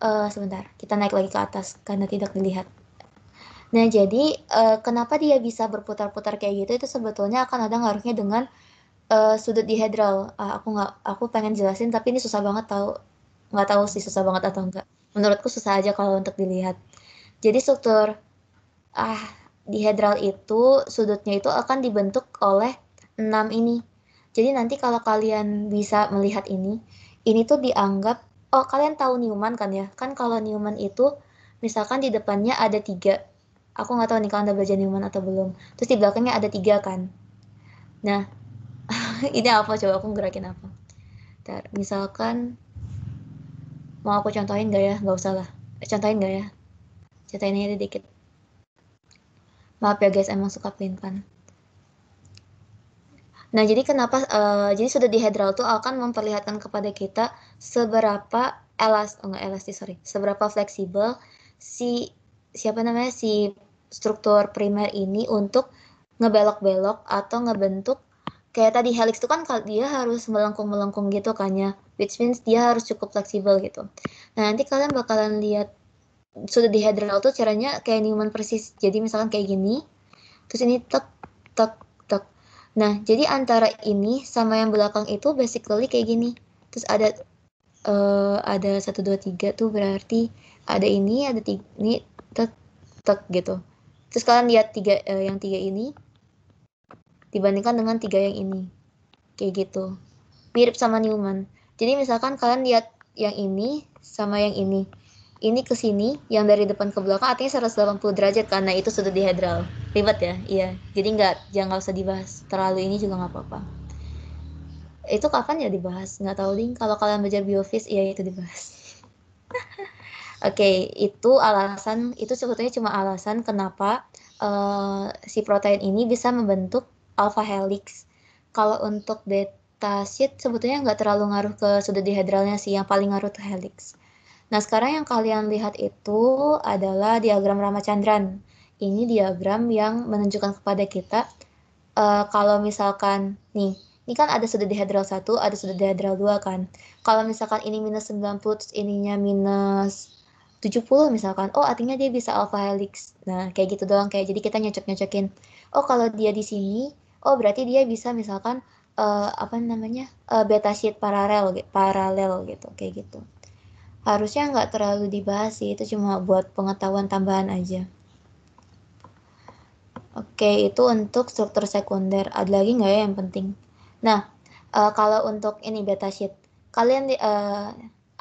Sebentar, kita naik lagi ke atas karena tidak dilihat. Nah, jadi kenapa dia bisa berputar-putar kayak gitu itu sebetulnya akan ada ngaruhnya dengan sudut dihedral. Aku pengen jelasin tapi ini susah banget tahu. Nggak tahu sih susah banget atau enggak. Menurutku susah aja kalau untuk dilihat. Jadi struktur dihedral itu sudutnya itu akan dibentuk oleh 6 ini. Jadi nanti kalau kalian bisa melihat ini tuh dianggap, kalian tahu Newman kan ya? Kan kalau Newman itu misalkan di depannya ada 3. Aku nggak tahu nih kalian udah belajar Newman atau belum. Terus di belakangnya ada 3 kan? Nah, ini apa coba aku gerakin apa? Ntar, misalkan mau aku contohin nggak ya? Nggak usah lah. Contohin nggak ya? Contohin aja dikit. Maaf ya guys, emang suka pelin-pelan. Nah, jadi kenapa jadi sudut dihedral tuh akan memperlihatkan kepada kita seberapa seberapa fleksibel si struktur primer ini untuk ngebelok-belok atau ngebentuk kayak tadi helix itu kan dia harus melengkung-melengkung gitu kan ya, which means dia harus cukup fleksibel gitu. Nah, nanti kalian bakalan lihat sudut dihedral tuh caranya kayak Newman persis. Jadi misalkan kayak gini, terus ini tek tek tek. Nah, jadi antara ini sama yang belakang itu basically kayak gini. Terus ada 1, 2, 3 tuh berarti ada ini, ada 3, ini tek tek gitu. Terus kalian lihat yang 3 ini dibandingkan dengan 3 yang ini. Kayak gitu. Mirip sama Newman. Jadi misalkan kalian lihat yang ini sama yang ini. Ini ke sini, yang dari depan ke belakang artinya 180 derajat karena itu sudut dihedral. Ribet ya? Iya. Jadi jangan usah dibahas. Terlalu ini juga nggak apa-apa. Itu kapan ya dibahas? Nggak tahu ding. Kalau kalian belajar biofis, iya itu dibahas. Oke, itu sebetulnya cuma alasan kenapa si protein ini bisa membentuk alpha helix. Kalau untuk beta beta-sheet sebetulnya nggak terlalu ngaruh ke sudut dihedralnya sih, yang paling ngaruh tuh helix. Nah, sekarang yang kalian lihat itu adalah diagram Ramachandran. Ini diagram yang menunjukkan kepada kita kalau misalkan nih, ini kan ada sudut dihedral 1, ada sudut dihedral 2 kan. Kalau misalkan ini minus 90, terus ininya minus 70 misalkan, oh artinya dia bisa alpha helix. Nah, kayak gitu doang, kayak jadi kita nyocok-nyocokin. Oh, kalau dia di sini, oh berarti dia bisa misalkan apa namanya? Beta sheet paralel gitu, kayak gitu. Harusnya nggak terlalu dibahas sih, itu cuma buat pengetahuan tambahan aja. Oke, itu untuk struktur sekunder. Ada lagi nggak ya yang penting? Nah, kalau untuk ini beta sheet, kalian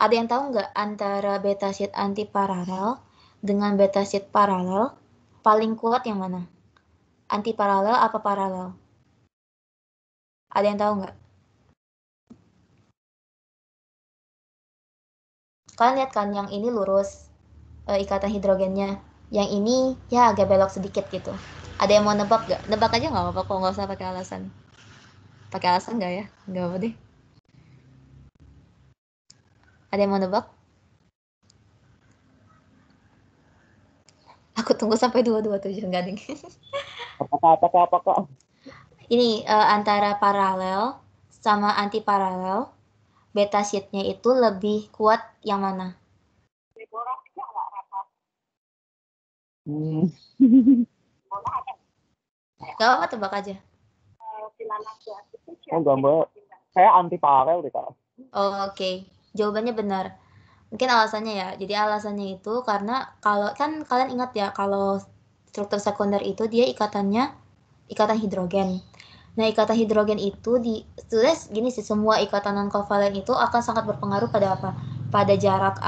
ada yang tahu nggak antara beta sheet antiparalel dengan beta sheet paralel paling kuat yang mana? Antiparalel apa paralel? Ada yang tahu nggak? Kalian lihat kan yang ini lurus ikatan hidrogennya, yang ini ya agak belok sedikit gitu. Ada yang mau nebak nggak? Nebak aja nggak apa-apa, kok nggak usah pakai alasan. Pakai alasan nggak ya? Nggak apa deh. Ada yang mau nebak? Aku tunggu sampai 227 nggak ding. Apakah? Ini antara paralel sama antiparalel, beta sheet-nya itu lebih kuat yang mana? Gak apa-apa, tebak aja. Oh, gambar. Saya anti paralel deh, Kak. Oh, oke. Jawabannya benar. Mungkin alasannya ya. Jadi alasannya itu karena kalau kan kalian ingat ya, kalau struktur sekunder itu dia ikatannya ikatan hidrogen. Nah, ikatan hidrogen itu ditulis gini sih, semua ikatan non kovalen itu akan sangat berpengaruh pada apa? Pada jarak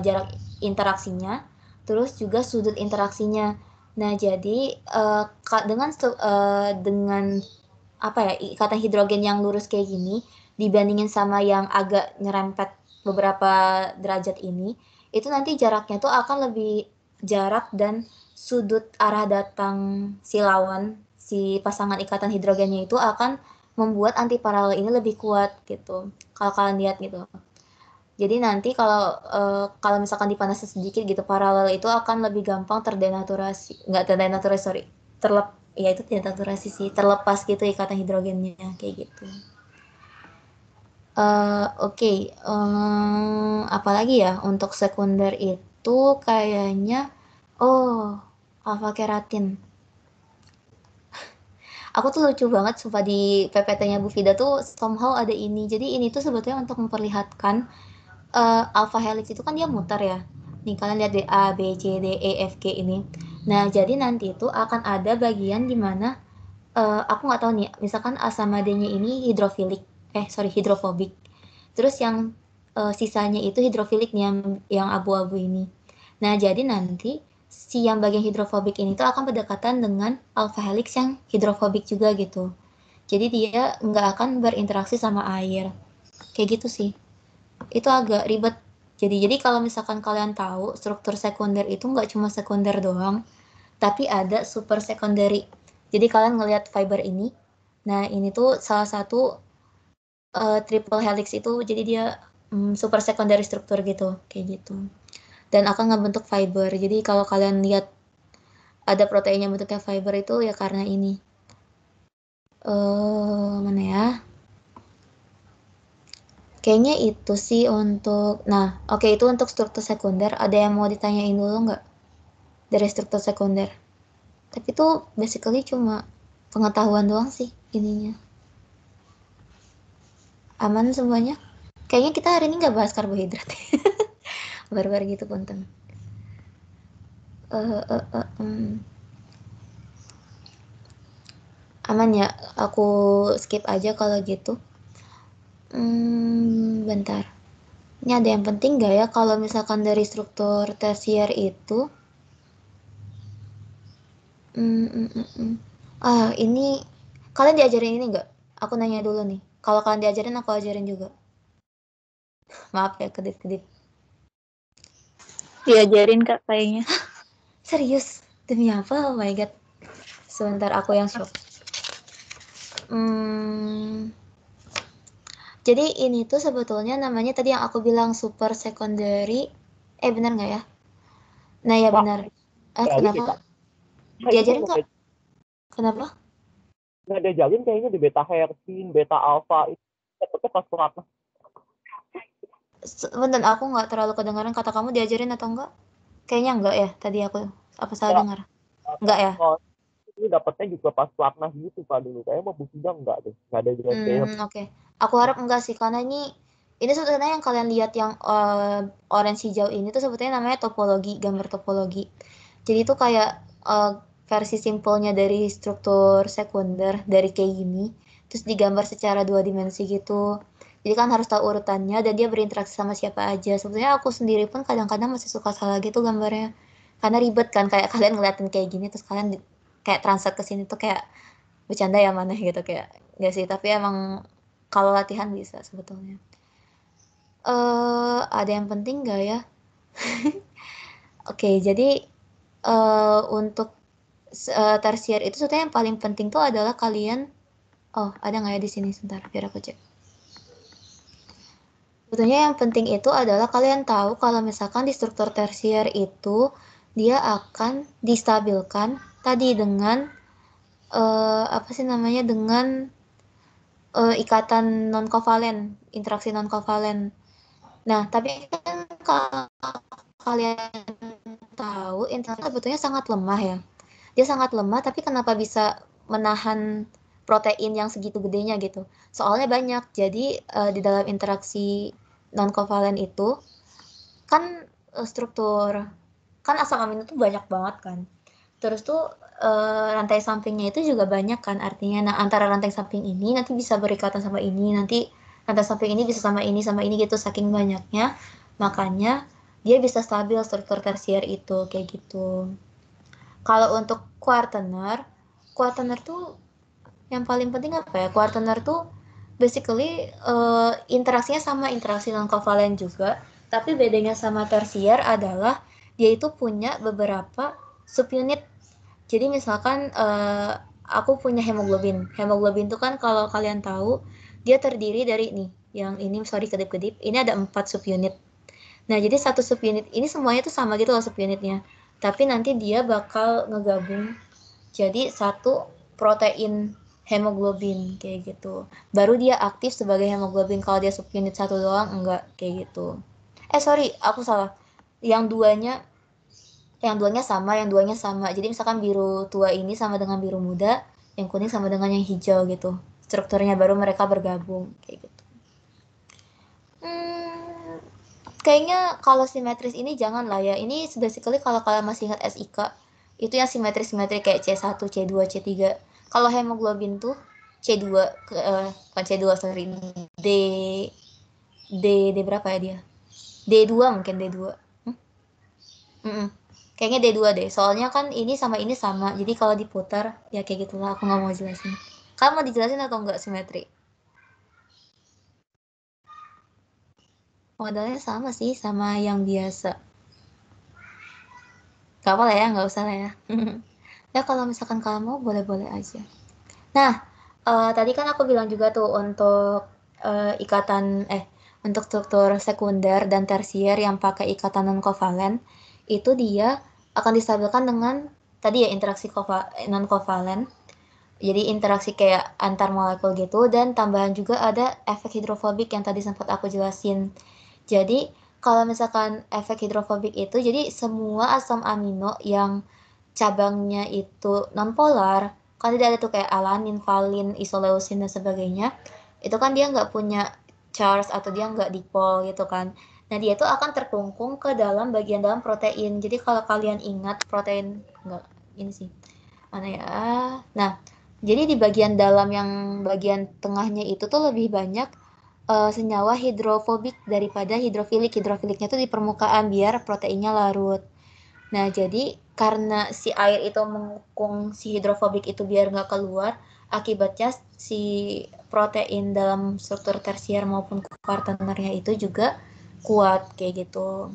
jarak interaksinya, terus juga sudut interaksinya. Nah, jadi dengan apa ya, ikatan hidrogen yang lurus kayak gini dibandingin sama yang agak nyerempet beberapa derajat ini, itu nanti jaraknya tuh akan lebih jarak dan sudut arah datang si lawan, si pasangan ikatan hidrogennya itu akan membuat antiparalel ini lebih kuat gitu. Kalau kalian lihat gitu. Jadi nanti kalau misalkan dipanasin sedikit gitu, paralel itu akan lebih gampang terdenaturasi, nggak terdenaturasi, sorry, ya itu denaturasi sih, terlepas gitu ikatan hidrogennya kayak gitu. Oke, apalagi ya untuk sekunder itu kayaknya, oh, alfa keratin. Aku tuh lucu banget sumpah di PPT-nya Bu Fida tuh somehow ada ini. Jadi ini tuh sebetulnya untuk memperlihatkan alpha helix itu kan dia muter ya. Nih kalian lihat di A, B, C, D, E, F, G ini. Nah, jadi nanti itu akan ada bagian di mana aku nggak tahu nih, misalkan A sama D-nya ini hidrofobik. Terus yang sisanya itu hidrofilik nih yang abu-abu ini. Nah, jadi nanti si yang bagian hidrofobik ini tuh akan berdekatan dengan alpha helix yang hidrofobik juga gitu. Jadi dia nggak akan berinteraksi sama air. Kayak gitu sih. Itu agak ribet. Jadi kalau misalkan kalian tahu struktur sekunder itu nggak cuma sekunder doang, tapi ada super secondary. Jadi kalian ngelihat fiber ini. Nah, ini tuh salah satu triple helix itu, jadi dia super secondary struktur gitu, kayak gitu. Dan akan ngebentuk fiber. Jadi kalau kalian lihat ada proteinnya bentuknya fiber itu ya karena ini. Mana ya? Kayaknya itu sih untuk, nah oke, itu untuk struktur sekunder. Ada yang mau ditanyain dulu nggak dari struktur sekunder? Tapi itu basically cuma pengetahuan doang sih ininya. Aman semuanya? Kayaknya kita hari ini nggak bahas karbohidrat. Barbar gitu punten. Aman ya, aku skip aja kalau gitu. Bentar. Ini ada yang penting nggak ya kalau misalkan dari struktur tersier itu? Ini kalian diajarin ini nggak? Aku nanya dulu nih. Kalau kalian diajarin, aku ajarin juga. Maaf ya, kedip-kedip. Diajarin Kak kayaknya. Serius? Demi apa? Oh my god. Sebentar, aku yang shock. Jadi ini tuh sebetulnya namanya tadi yang aku bilang super secondary. Benar nggak ya? Nah ya Kak, benar. diajarin deh, Kenapa? Kak. Kayaknya Diajarin nggak? Kenapa? nggak diajarin kayaknya di beta hersin, beta alpha itu dapetnya pas pelatnas. Bentar, aku nggak terlalu kedengaran kata kamu diajarin atau enggak? Kayaknya enggak ya. Tadi aku apa salah Nggak, dengar? Enggak ya? kalau ini dapetnya juga pas pelatnas gitu Kak dulu. Kayaknya mau Busida enggak deh. Nggak ada jalan kayak Oke. Aku harap enggak sih karena ini sebenarnya yang kalian lihat yang orange hijau ini tuh sebetulnya namanya topologi, gambar topologi. Jadi itu kayak versi simpelnya dari struktur sekunder dari kayak gini, terus digambar secara 2 dimensi gitu. Jadi kan harus tahu urutannya dan dia berinteraksi sama siapa aja. Sebetulnya aku sendiri pun kadang-kadang masih suka salah gitu gambarnya. Karena ribet kan kayak kalian ngeliatin kayak gini terus kalian kayak transfer ke sini tuh kayak bercanda ya mana gitu kayak nggak sih, tapi emang kalau latihan bisa sebetulnya. Ada yang penting nggak ya? Oke, jadi untuk tersier itu sebetulnya yang paling penting tuh adalah kalian, ada nggak ya di sini sebentar biar aku cek. Sebetulnya yang penting itu adalah kalian tahu kalau misalkan di struktur tersier itu dia akan distabilkan tadi dengan apa sih namanya, dengan ikatan non kovalen, interaksi non kovalen. Nah, tapi kan kalau kalian tahu interaksi sebetulnya sangat lemah ya. Dia sangat lemah, tapi kenapa bisa menahan protein yang segitu gedenya gitu? Soalnya banyak. Jadi di dalam interaksi non kovalen itu kan struktur kan asam amino tuh banyak banget kan. Terus tuh rantai sampingnya itu juga banyak kan artinya. Nah, antara rantai samping ini nanti bisa berikatan sama ini, nanti rantai samping ini bisa sama ini gitu saking banyaknya. Makanya dia bisa stabil struktur tersier itu kayak gitu. Kalau untuk quaterner tuh yang paling penting apa ya? Quaterner tuh basically interaksinya sama interaksi non kovalen juga, tapi bedanya sama tersier adalah dia itu punya beberapa subunit. Jadi misalkan aku punya hemoglobin. Hemoglobin itu kan kalau kalian tahu dia terdiri dari nih, yang ini sorry kedip-kedip. Ini ada 4 subunit. Nah, jadi satu subunit ini semuanya tuh sama gitu loh subunitnya. Tapi nanti dia bakal ngegabung jadi satu protein hemoglobin kayak gitu. Baru dia aktif sebagai hemoglobin. Kalau dia subunit satu doang enggak kayak gitu. Sorry, aku salah. Yang duanya sama. Jadi misalkan biru tua ini sama dengan biru muda, yang kuning sama dengan yang hijau gitu. Strukturnya baru mereka bergabung kayak gitu. Kayaknya kalau simetris ini jangan lah ya. Ini basically kalau kalian masih ingat SIK, itu yang simetris-simetri kayak C1, C2, C3. Kalau hemoglobin tuh C2, bukan C2, sorry, D, D berapa ya dia? D2 mungkin, D2. Kayaknya D2 deh. Soalnya kan ini sama. Jadi kalau diputar, ya kayak gitulah. Aku nggak mau jelasin. Kamu mau dijelasin atau enggak simetri? Modelnya sama sih, sama yang biasa. Gak apa lah ya, nggak usah lah ya. Ya kalau misalkan kamu boleh-boleh aja. Nah, tadi kan aku bilang juga tuh untuk untuk struktur sekunder dan tersier yang pakai ikatan non kovalen itu dia akan distabilkan dengan tadi ya interaksi non kovalen. Jadi interaksi kayak antar molekul gitu dan tambahan juga ada efek hidrofobik yang tadi sempat aku jelasin. Jadi kalau misalkan efek hidrofobik itu jadi semua asam amino yang cabangnya itu nonpolar, kan tidak ada tuh kayak alanin, valin, isoleusin dan sebagainya. Itu kan dia nggak punya charge atau dia nggak dipol gitu kan. Nah, dia tuh akan terkungkung ke dalam bagian dalam protein. Jadi kalau kalian ingat protein enggak ini sih. Mana ya? Nah, jadi di bagian dalam yang bagian tengahnya itu tuh lebih banyak senyawa hidrofobik daripada hidrofilik. Hidrofiliknya tuh di permukaan biar proteinnya larut. Nah, jadi karena si air itu mengukung si hidrofobik itu biar nggak keluar, akibatnya si protein dalam struktur tersier maupun kuartenernya itu juga kuat kayak gitu.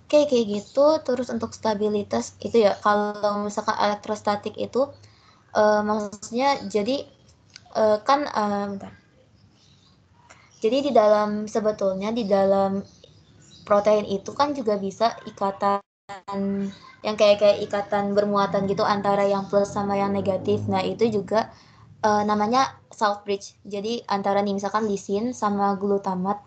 Oke, kayak gitu. Terus untuk stabilitas itu ya, kalau misalkan elektrostatik itu maksudnya jadi kan bentar. Jadi sebetulnya di dalam protein itu kan juga bisa ikatan yang kayak ikatan bermuatan gitu antara yang plus sama yang negatif. Nah, itu juga namanya salt bridge. Jadi antara nih misalkan lisin sama glutamat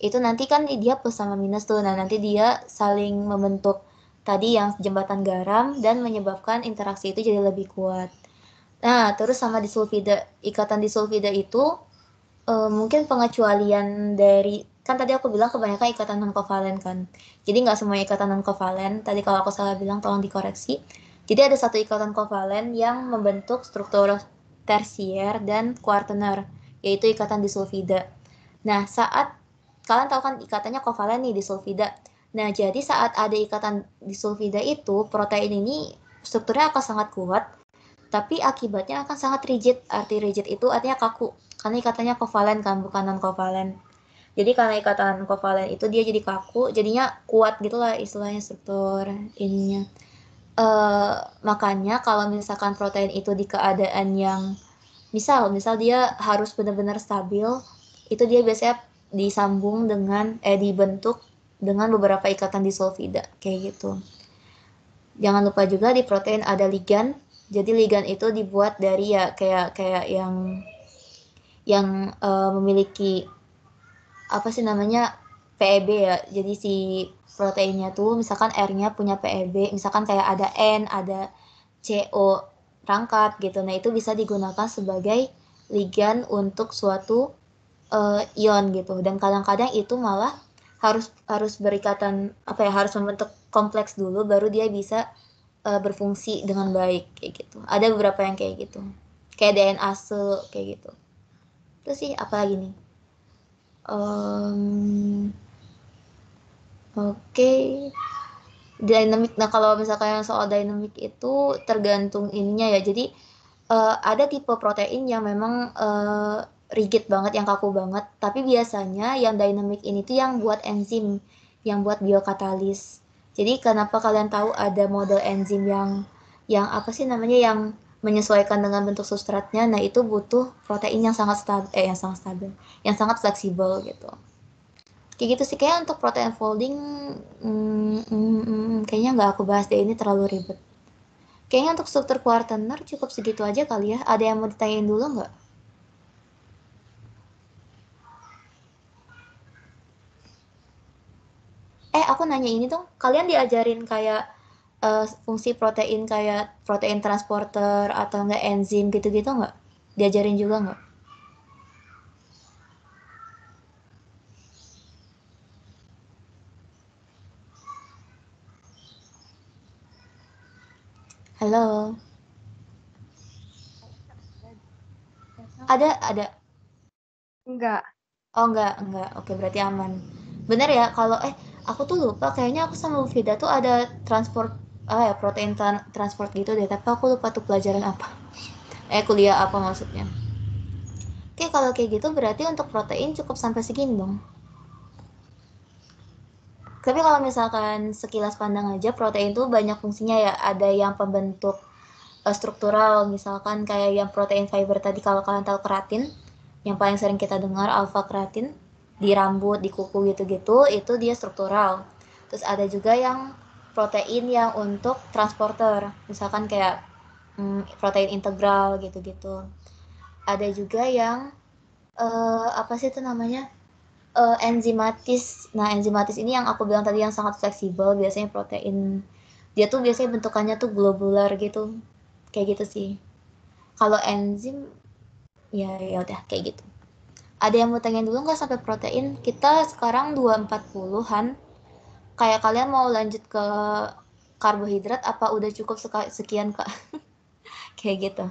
itu nanti kan dia plus sama minus tuh. Nah, nanti dia saling membentuk tadi yang jembatan garam dan menyebabkan interaksi itu jadi lebih kuat. Nah, terus sama disulfida. Ikatan disulfida itu mungkin pengecualian dari kan tadi aku bilang kebanyakan ikatan non kovalen kan. Jadi nggak semua ikatan non kovalen. Tadi kalau aku salah bilang tolong dikoreksi. Jadi ada satu ikatan kovalen yang membentuk struktur tersier dan kuartener, yaitu ikatan disulfida. Nah, saat kalian tahu kan ikatannya kovalen nih disulfida. Nah, jadi saat ada ikatan disulfida itu, protein ini strukturnya akan sangat kuat, tapi akibatnya akan sangat rigid. Arti rigid itu artinya kaku, karena ikatannya kovalen kan, bukan non kovalen. Jadi karena ikatan kovalen itu dia jadi kaku, jadinya kuat gitulah istilahnya struktur ininya. Makanya kalau misalkan protein itu di keadaan yang misal dia harus benar-benar stabil, itu dia biasanya dibentuk dengan beberapa ikatan disulfida kayak gitu. Jangan lupa juga di protein ada ligan. Jadi ligan itu dibuat dari ya kayak yang memiliki apa sih namanya PEB ya. Jadi si proteinnya tuh misalkan R-nya punya PEB, misalkan kayak ada N, ada CO rangkat gitu. Nah, itu bisa digunakan sebagai ligan untuk suatu ion gitu. Dan kadang-kadang itu malah harus berikatan harus membentuk kompleks dulu baru dia bisa berfungsi dengan baik kayak gitu. Ada beberapa yang kayak gitu. Kayak DNase kayak gitu. Terus sih apalagi nih? Oke. Dynamic. Nah, kalau misalkan yang soal dynamic itu tergantung ininya ya. Jadi ada tipe protein yang memang rigid banget, yang kaku banget. Tapi biasanya yang dynamic ini tuh yang buat enzim, yang buat biokatalis. Jadi kenapa kalian tahu ada model enzim yang apa sih namanya yang menyesuaikan dengan bentuk substratnya? Nah, itu butuh protein yang sangat stabil, yang sangat fleksibel gitu. Kayak gitu sih, kayak untuk protein folding kayaknya nggak aku bahas deh, ini terlalu ribet. Kayaknya untuk struktur kuartener cukup segitu aja kali ya. Ada yang mau ditanyain dulu nggak? Aku nanya ini dong, kalian diajarin kayak fungsi protein kayak protein transporter atau enggak enzim gitu-gitu nggak? Diajarin juga nggak? Halo? Ada. Enggak. Oh, enggak. Oke, berarti aman. Bener ya, kalau aku tuh lupa, kayaknya aku sama Ufida tuh ada protein transport gitu deh, tapi aku lupa tuh pelajaran apa. Kuliah apa maksudnya. Oke, kalau kayak gitu berarti untuk protein cukup sampai segini dong. Tapi kalau misalkan sekilas pandang aja, protein tuh banyak fungsinya ya. Ada yang pembentuk struktural, misalkan kayak yang protein fiber tadi, kalau kalian tahu keratin, yang paling sering kita dengar alpha keratin di rambut, di kuku gitu-gitu, itu dia struktural. Terus ada juga yang protein yang untuk transporter, misalkan kayak protein integral gitu-gitu. Ada juga yang apa sih itu namanya, enzimatis. Nah, enzimatis ini yang aku bilang tadi yang sangat fleksibel, biasanya protein dia tuh biasanya bentukannya tuh globular gitu, kayak gitu sih. Kalau enzim ya udah kayak gitu. Ada yang mau tanya dulu nggak sampai protein? Kita sekarang 2.40-an. Kayak kalian mau lanjut ke karbohidrat apa udah cukup sekian, Kak? Kayak gitu.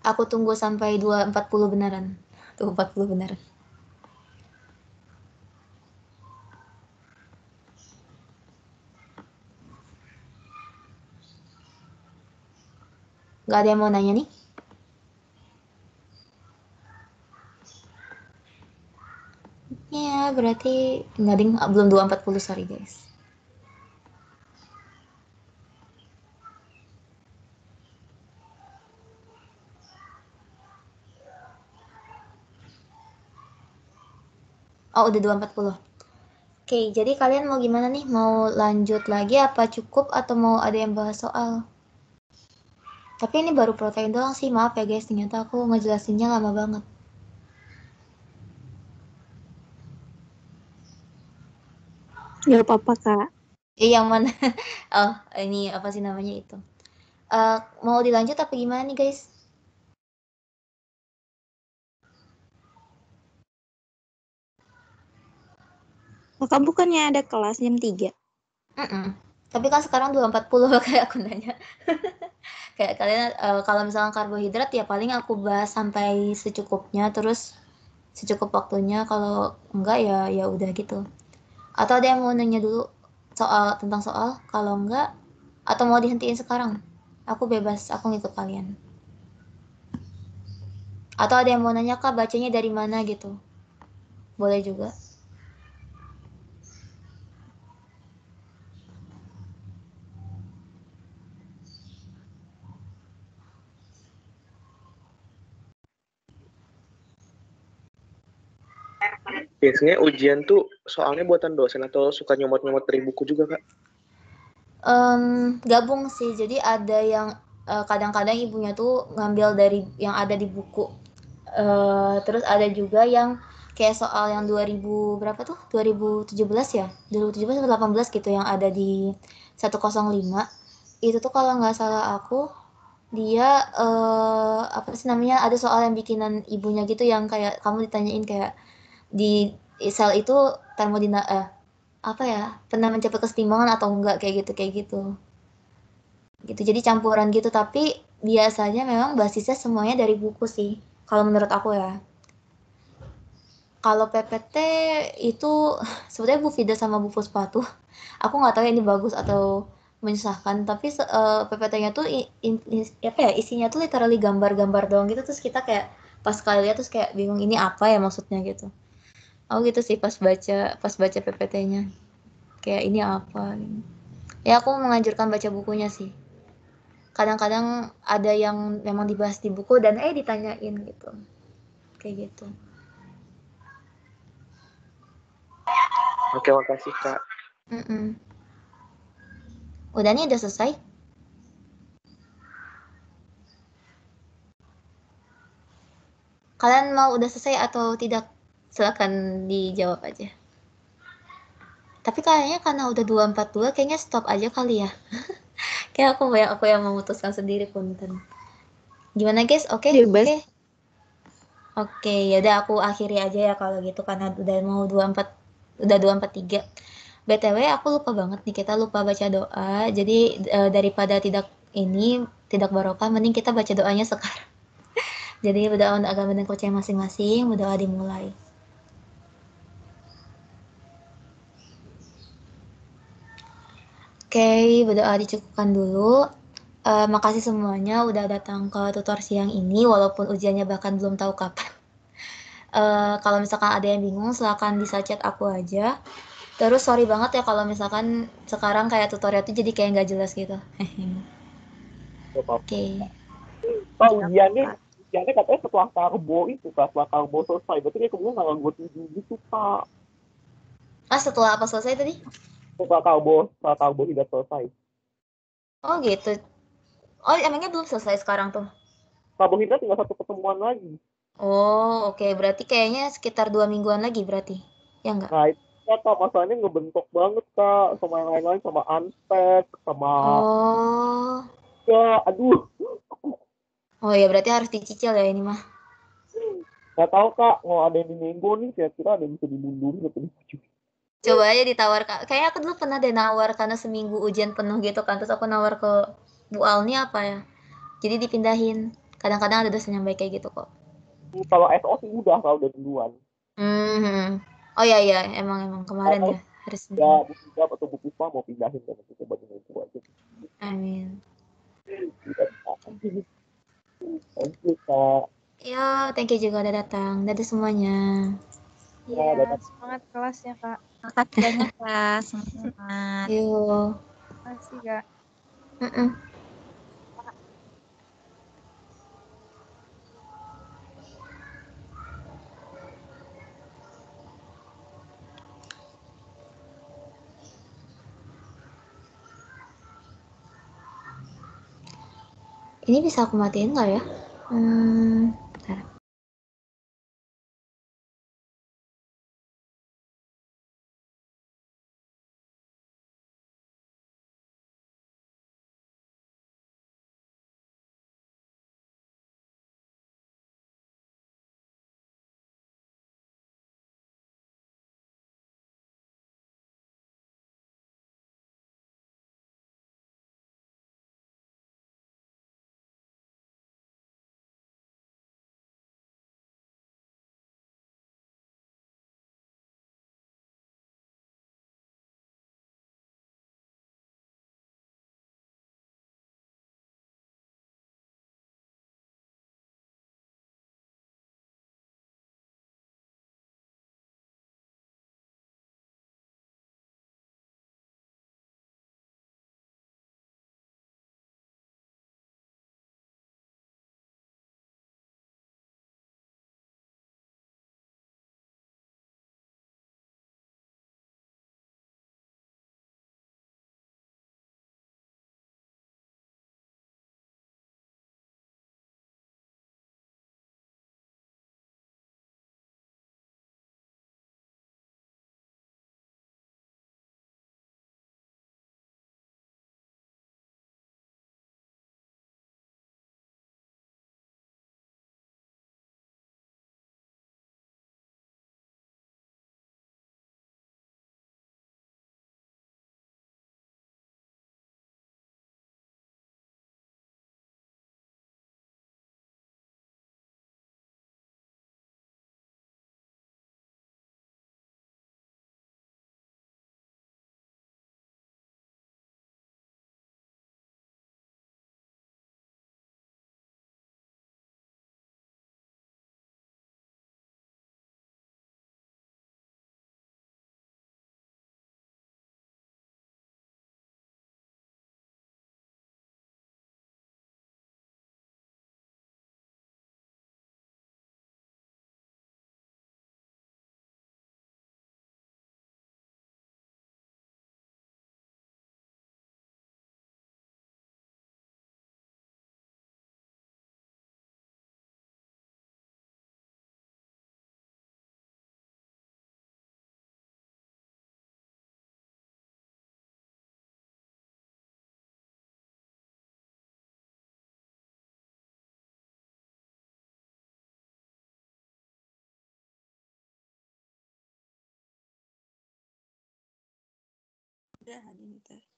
Aku tunggu sampai 2.40 beneran. Tuh 40 beneran. Nggak ada yang mau nanya nih? Ya, berarti nggak ding, belum 2.40, sorry guys. Oh, udah 2.40. Oke, jadi kalian mau gimana nih? Mau lanjut lagi apa cukup atau mau ada yang bahas soal? Tapi ini baru protein doang sih, maaf ya guys, ternyata aku ngejelasinnya lama banget. Gak apa-apa, Kak. Yang mana? Oh, ini apa sih namanya itu? Mau dilanjut apa gimana nih guys? Kakak bukannya ada kelas jam 3? Tapi kan sekarang 2.40 kayak aku nanya. Kayak kalian kalau misalnya karbohidrat ya paling aku bahas sampai secukupnya, terus secukup waktunya. Kalau enggak ya ya udah gitu. Atau ada yang mau nanya dulu tentang soal? Kalau enggak, atau mau dihentiin sekarang? Aku bebas, aku ngikut kalian. Atau ada yang mau nanya, Kak, bacanya dari mana gitu? Boleh juga. Biasanya ujian tuh soalnya buatan dosen atau suka nyomot-nyomot dari buku juga, Kak? Gabung sih. Jadi ada yang kadang-kadang ibunya tuh ngambil dari yang ada di buku. Terus ada juga yang kayak soal yang 2000 berapa tuh? 2017 ya? 2017 atau 18 gitu yang ada di 105. Itu tuh kalau nggak salah aku dia apa sih namanya? Ada soal yang bikinan ibunya gitu yang kayak kamu ditanyain kayak di sel itu termodina apa ya? Pernah mencapai kesetimbangan atau enggak kayak gitu. Gitu. Jadi campuran gitu tapi biasanya memang basisnya semuanya dari buku sih. Kalau menurut aku ya. Kalau PPT itu sebetulnya Bu Fida sama Bu Puspa tuh aku nggak tahu ya ini bagus atau menyusahkan tapi PPT-nya tuh apa ya isinya tuh literally gambar-gambar doang gitu terus kita kayak pas kali lihat terus kayak bingung ini apa ya maksudnya gitu. Aku gitu sih pas baca PPT-nya kayak ini apa gitu. Ya aku menganjurkan baca bukunya sih. Kadang-kadang ada yang memang dibahas di buku dan ditanyain gitu. Kayak gitu. Oke, makasih, Kak. Udah nih udah selesai. Kalian mau udah selesai atau tidak? Silakan dijawab aja. Tapi kayaknya karena udah 2.42 kayaknya stop aja kali ya. Kayak aku yang memutuskan sendiri punten. Gimana guys? Oke? Bebas. Oke, yaudah aku akhiri aja ya kalau gitu karena udah mau 2.43. BTW aku lupa banget nih kita lupa baca doa. Jadi daripada tidak barokah mending kita baca doanya sekarang. Jadi berdoa untuk agama dan kepercayaan masing-masing, berdoa dimulai. Oke, berdoa dicukupkan dulu. Makasih semuanya udah datang ke tutor siang ini, walaupun ujiannya bahkan belum tahu kapan. Kalau misalkan ada yang bingung, silakan bisa chat aku aja. Terus sorry banget ya kalau misalkan sekarang kayak tutorial tuh jadi kayak nggak jelas gitu. Oke. Pak, ujiannya katanya setelah karbo itu, Kak. Setelah karbo selesai. Berarti kayak kemudian tanggal 27 gitu, Kak. Setelah apa selesai tadi? Setelah karbohidrat selesai. Oh gitu. Oh emangnya belum selesai sekarang tuh? Karbohidrat tinggal satu pertemuan lagi. Oh oke. Berarti kayaknya sekitar 2 mingguan lagi berarti. Ya nggak? Nah, itu Kak, masalahnya ngebentok banget, Kak. Sama yang lain-lain, sama Antek, sama... Oh. Ya, aduh. Oh ya berarti harus dicicil ya ini mah. Gak tahu, Kak. Mau ada yang di minggu nih, kira-kira ada yang bisa dimundurin atau dimajuin. Coba aja ditawar Kak. Kayaknya aku dulu pernah deh nawar karena seminggu ujian penuh gitu kan. Terus aku nawar ke Bu Alni apa ya. Jadi dipindahin. Kadang-kadang ada dosen yang baik kayak gitu kok. Kalau SO sih udah, kalau udah duluan. Oh iya iya emang kemarin Kalau ya hari ya, Senin. Bu Tiga atau Bu Puspa mau pindahin kan nanti coba dengan itu aja. Amin. Thank you, Kak. Ya, thank you juga udah datang. Dadah semuanya. Iya, semangat kelas ya, Kak. Makasih banyak, Kak. Semangat. Yuk. Makasih, Kak. Mm-mm. Ini bisa aku matiin nggak ya? Bentar. Udah, Nita.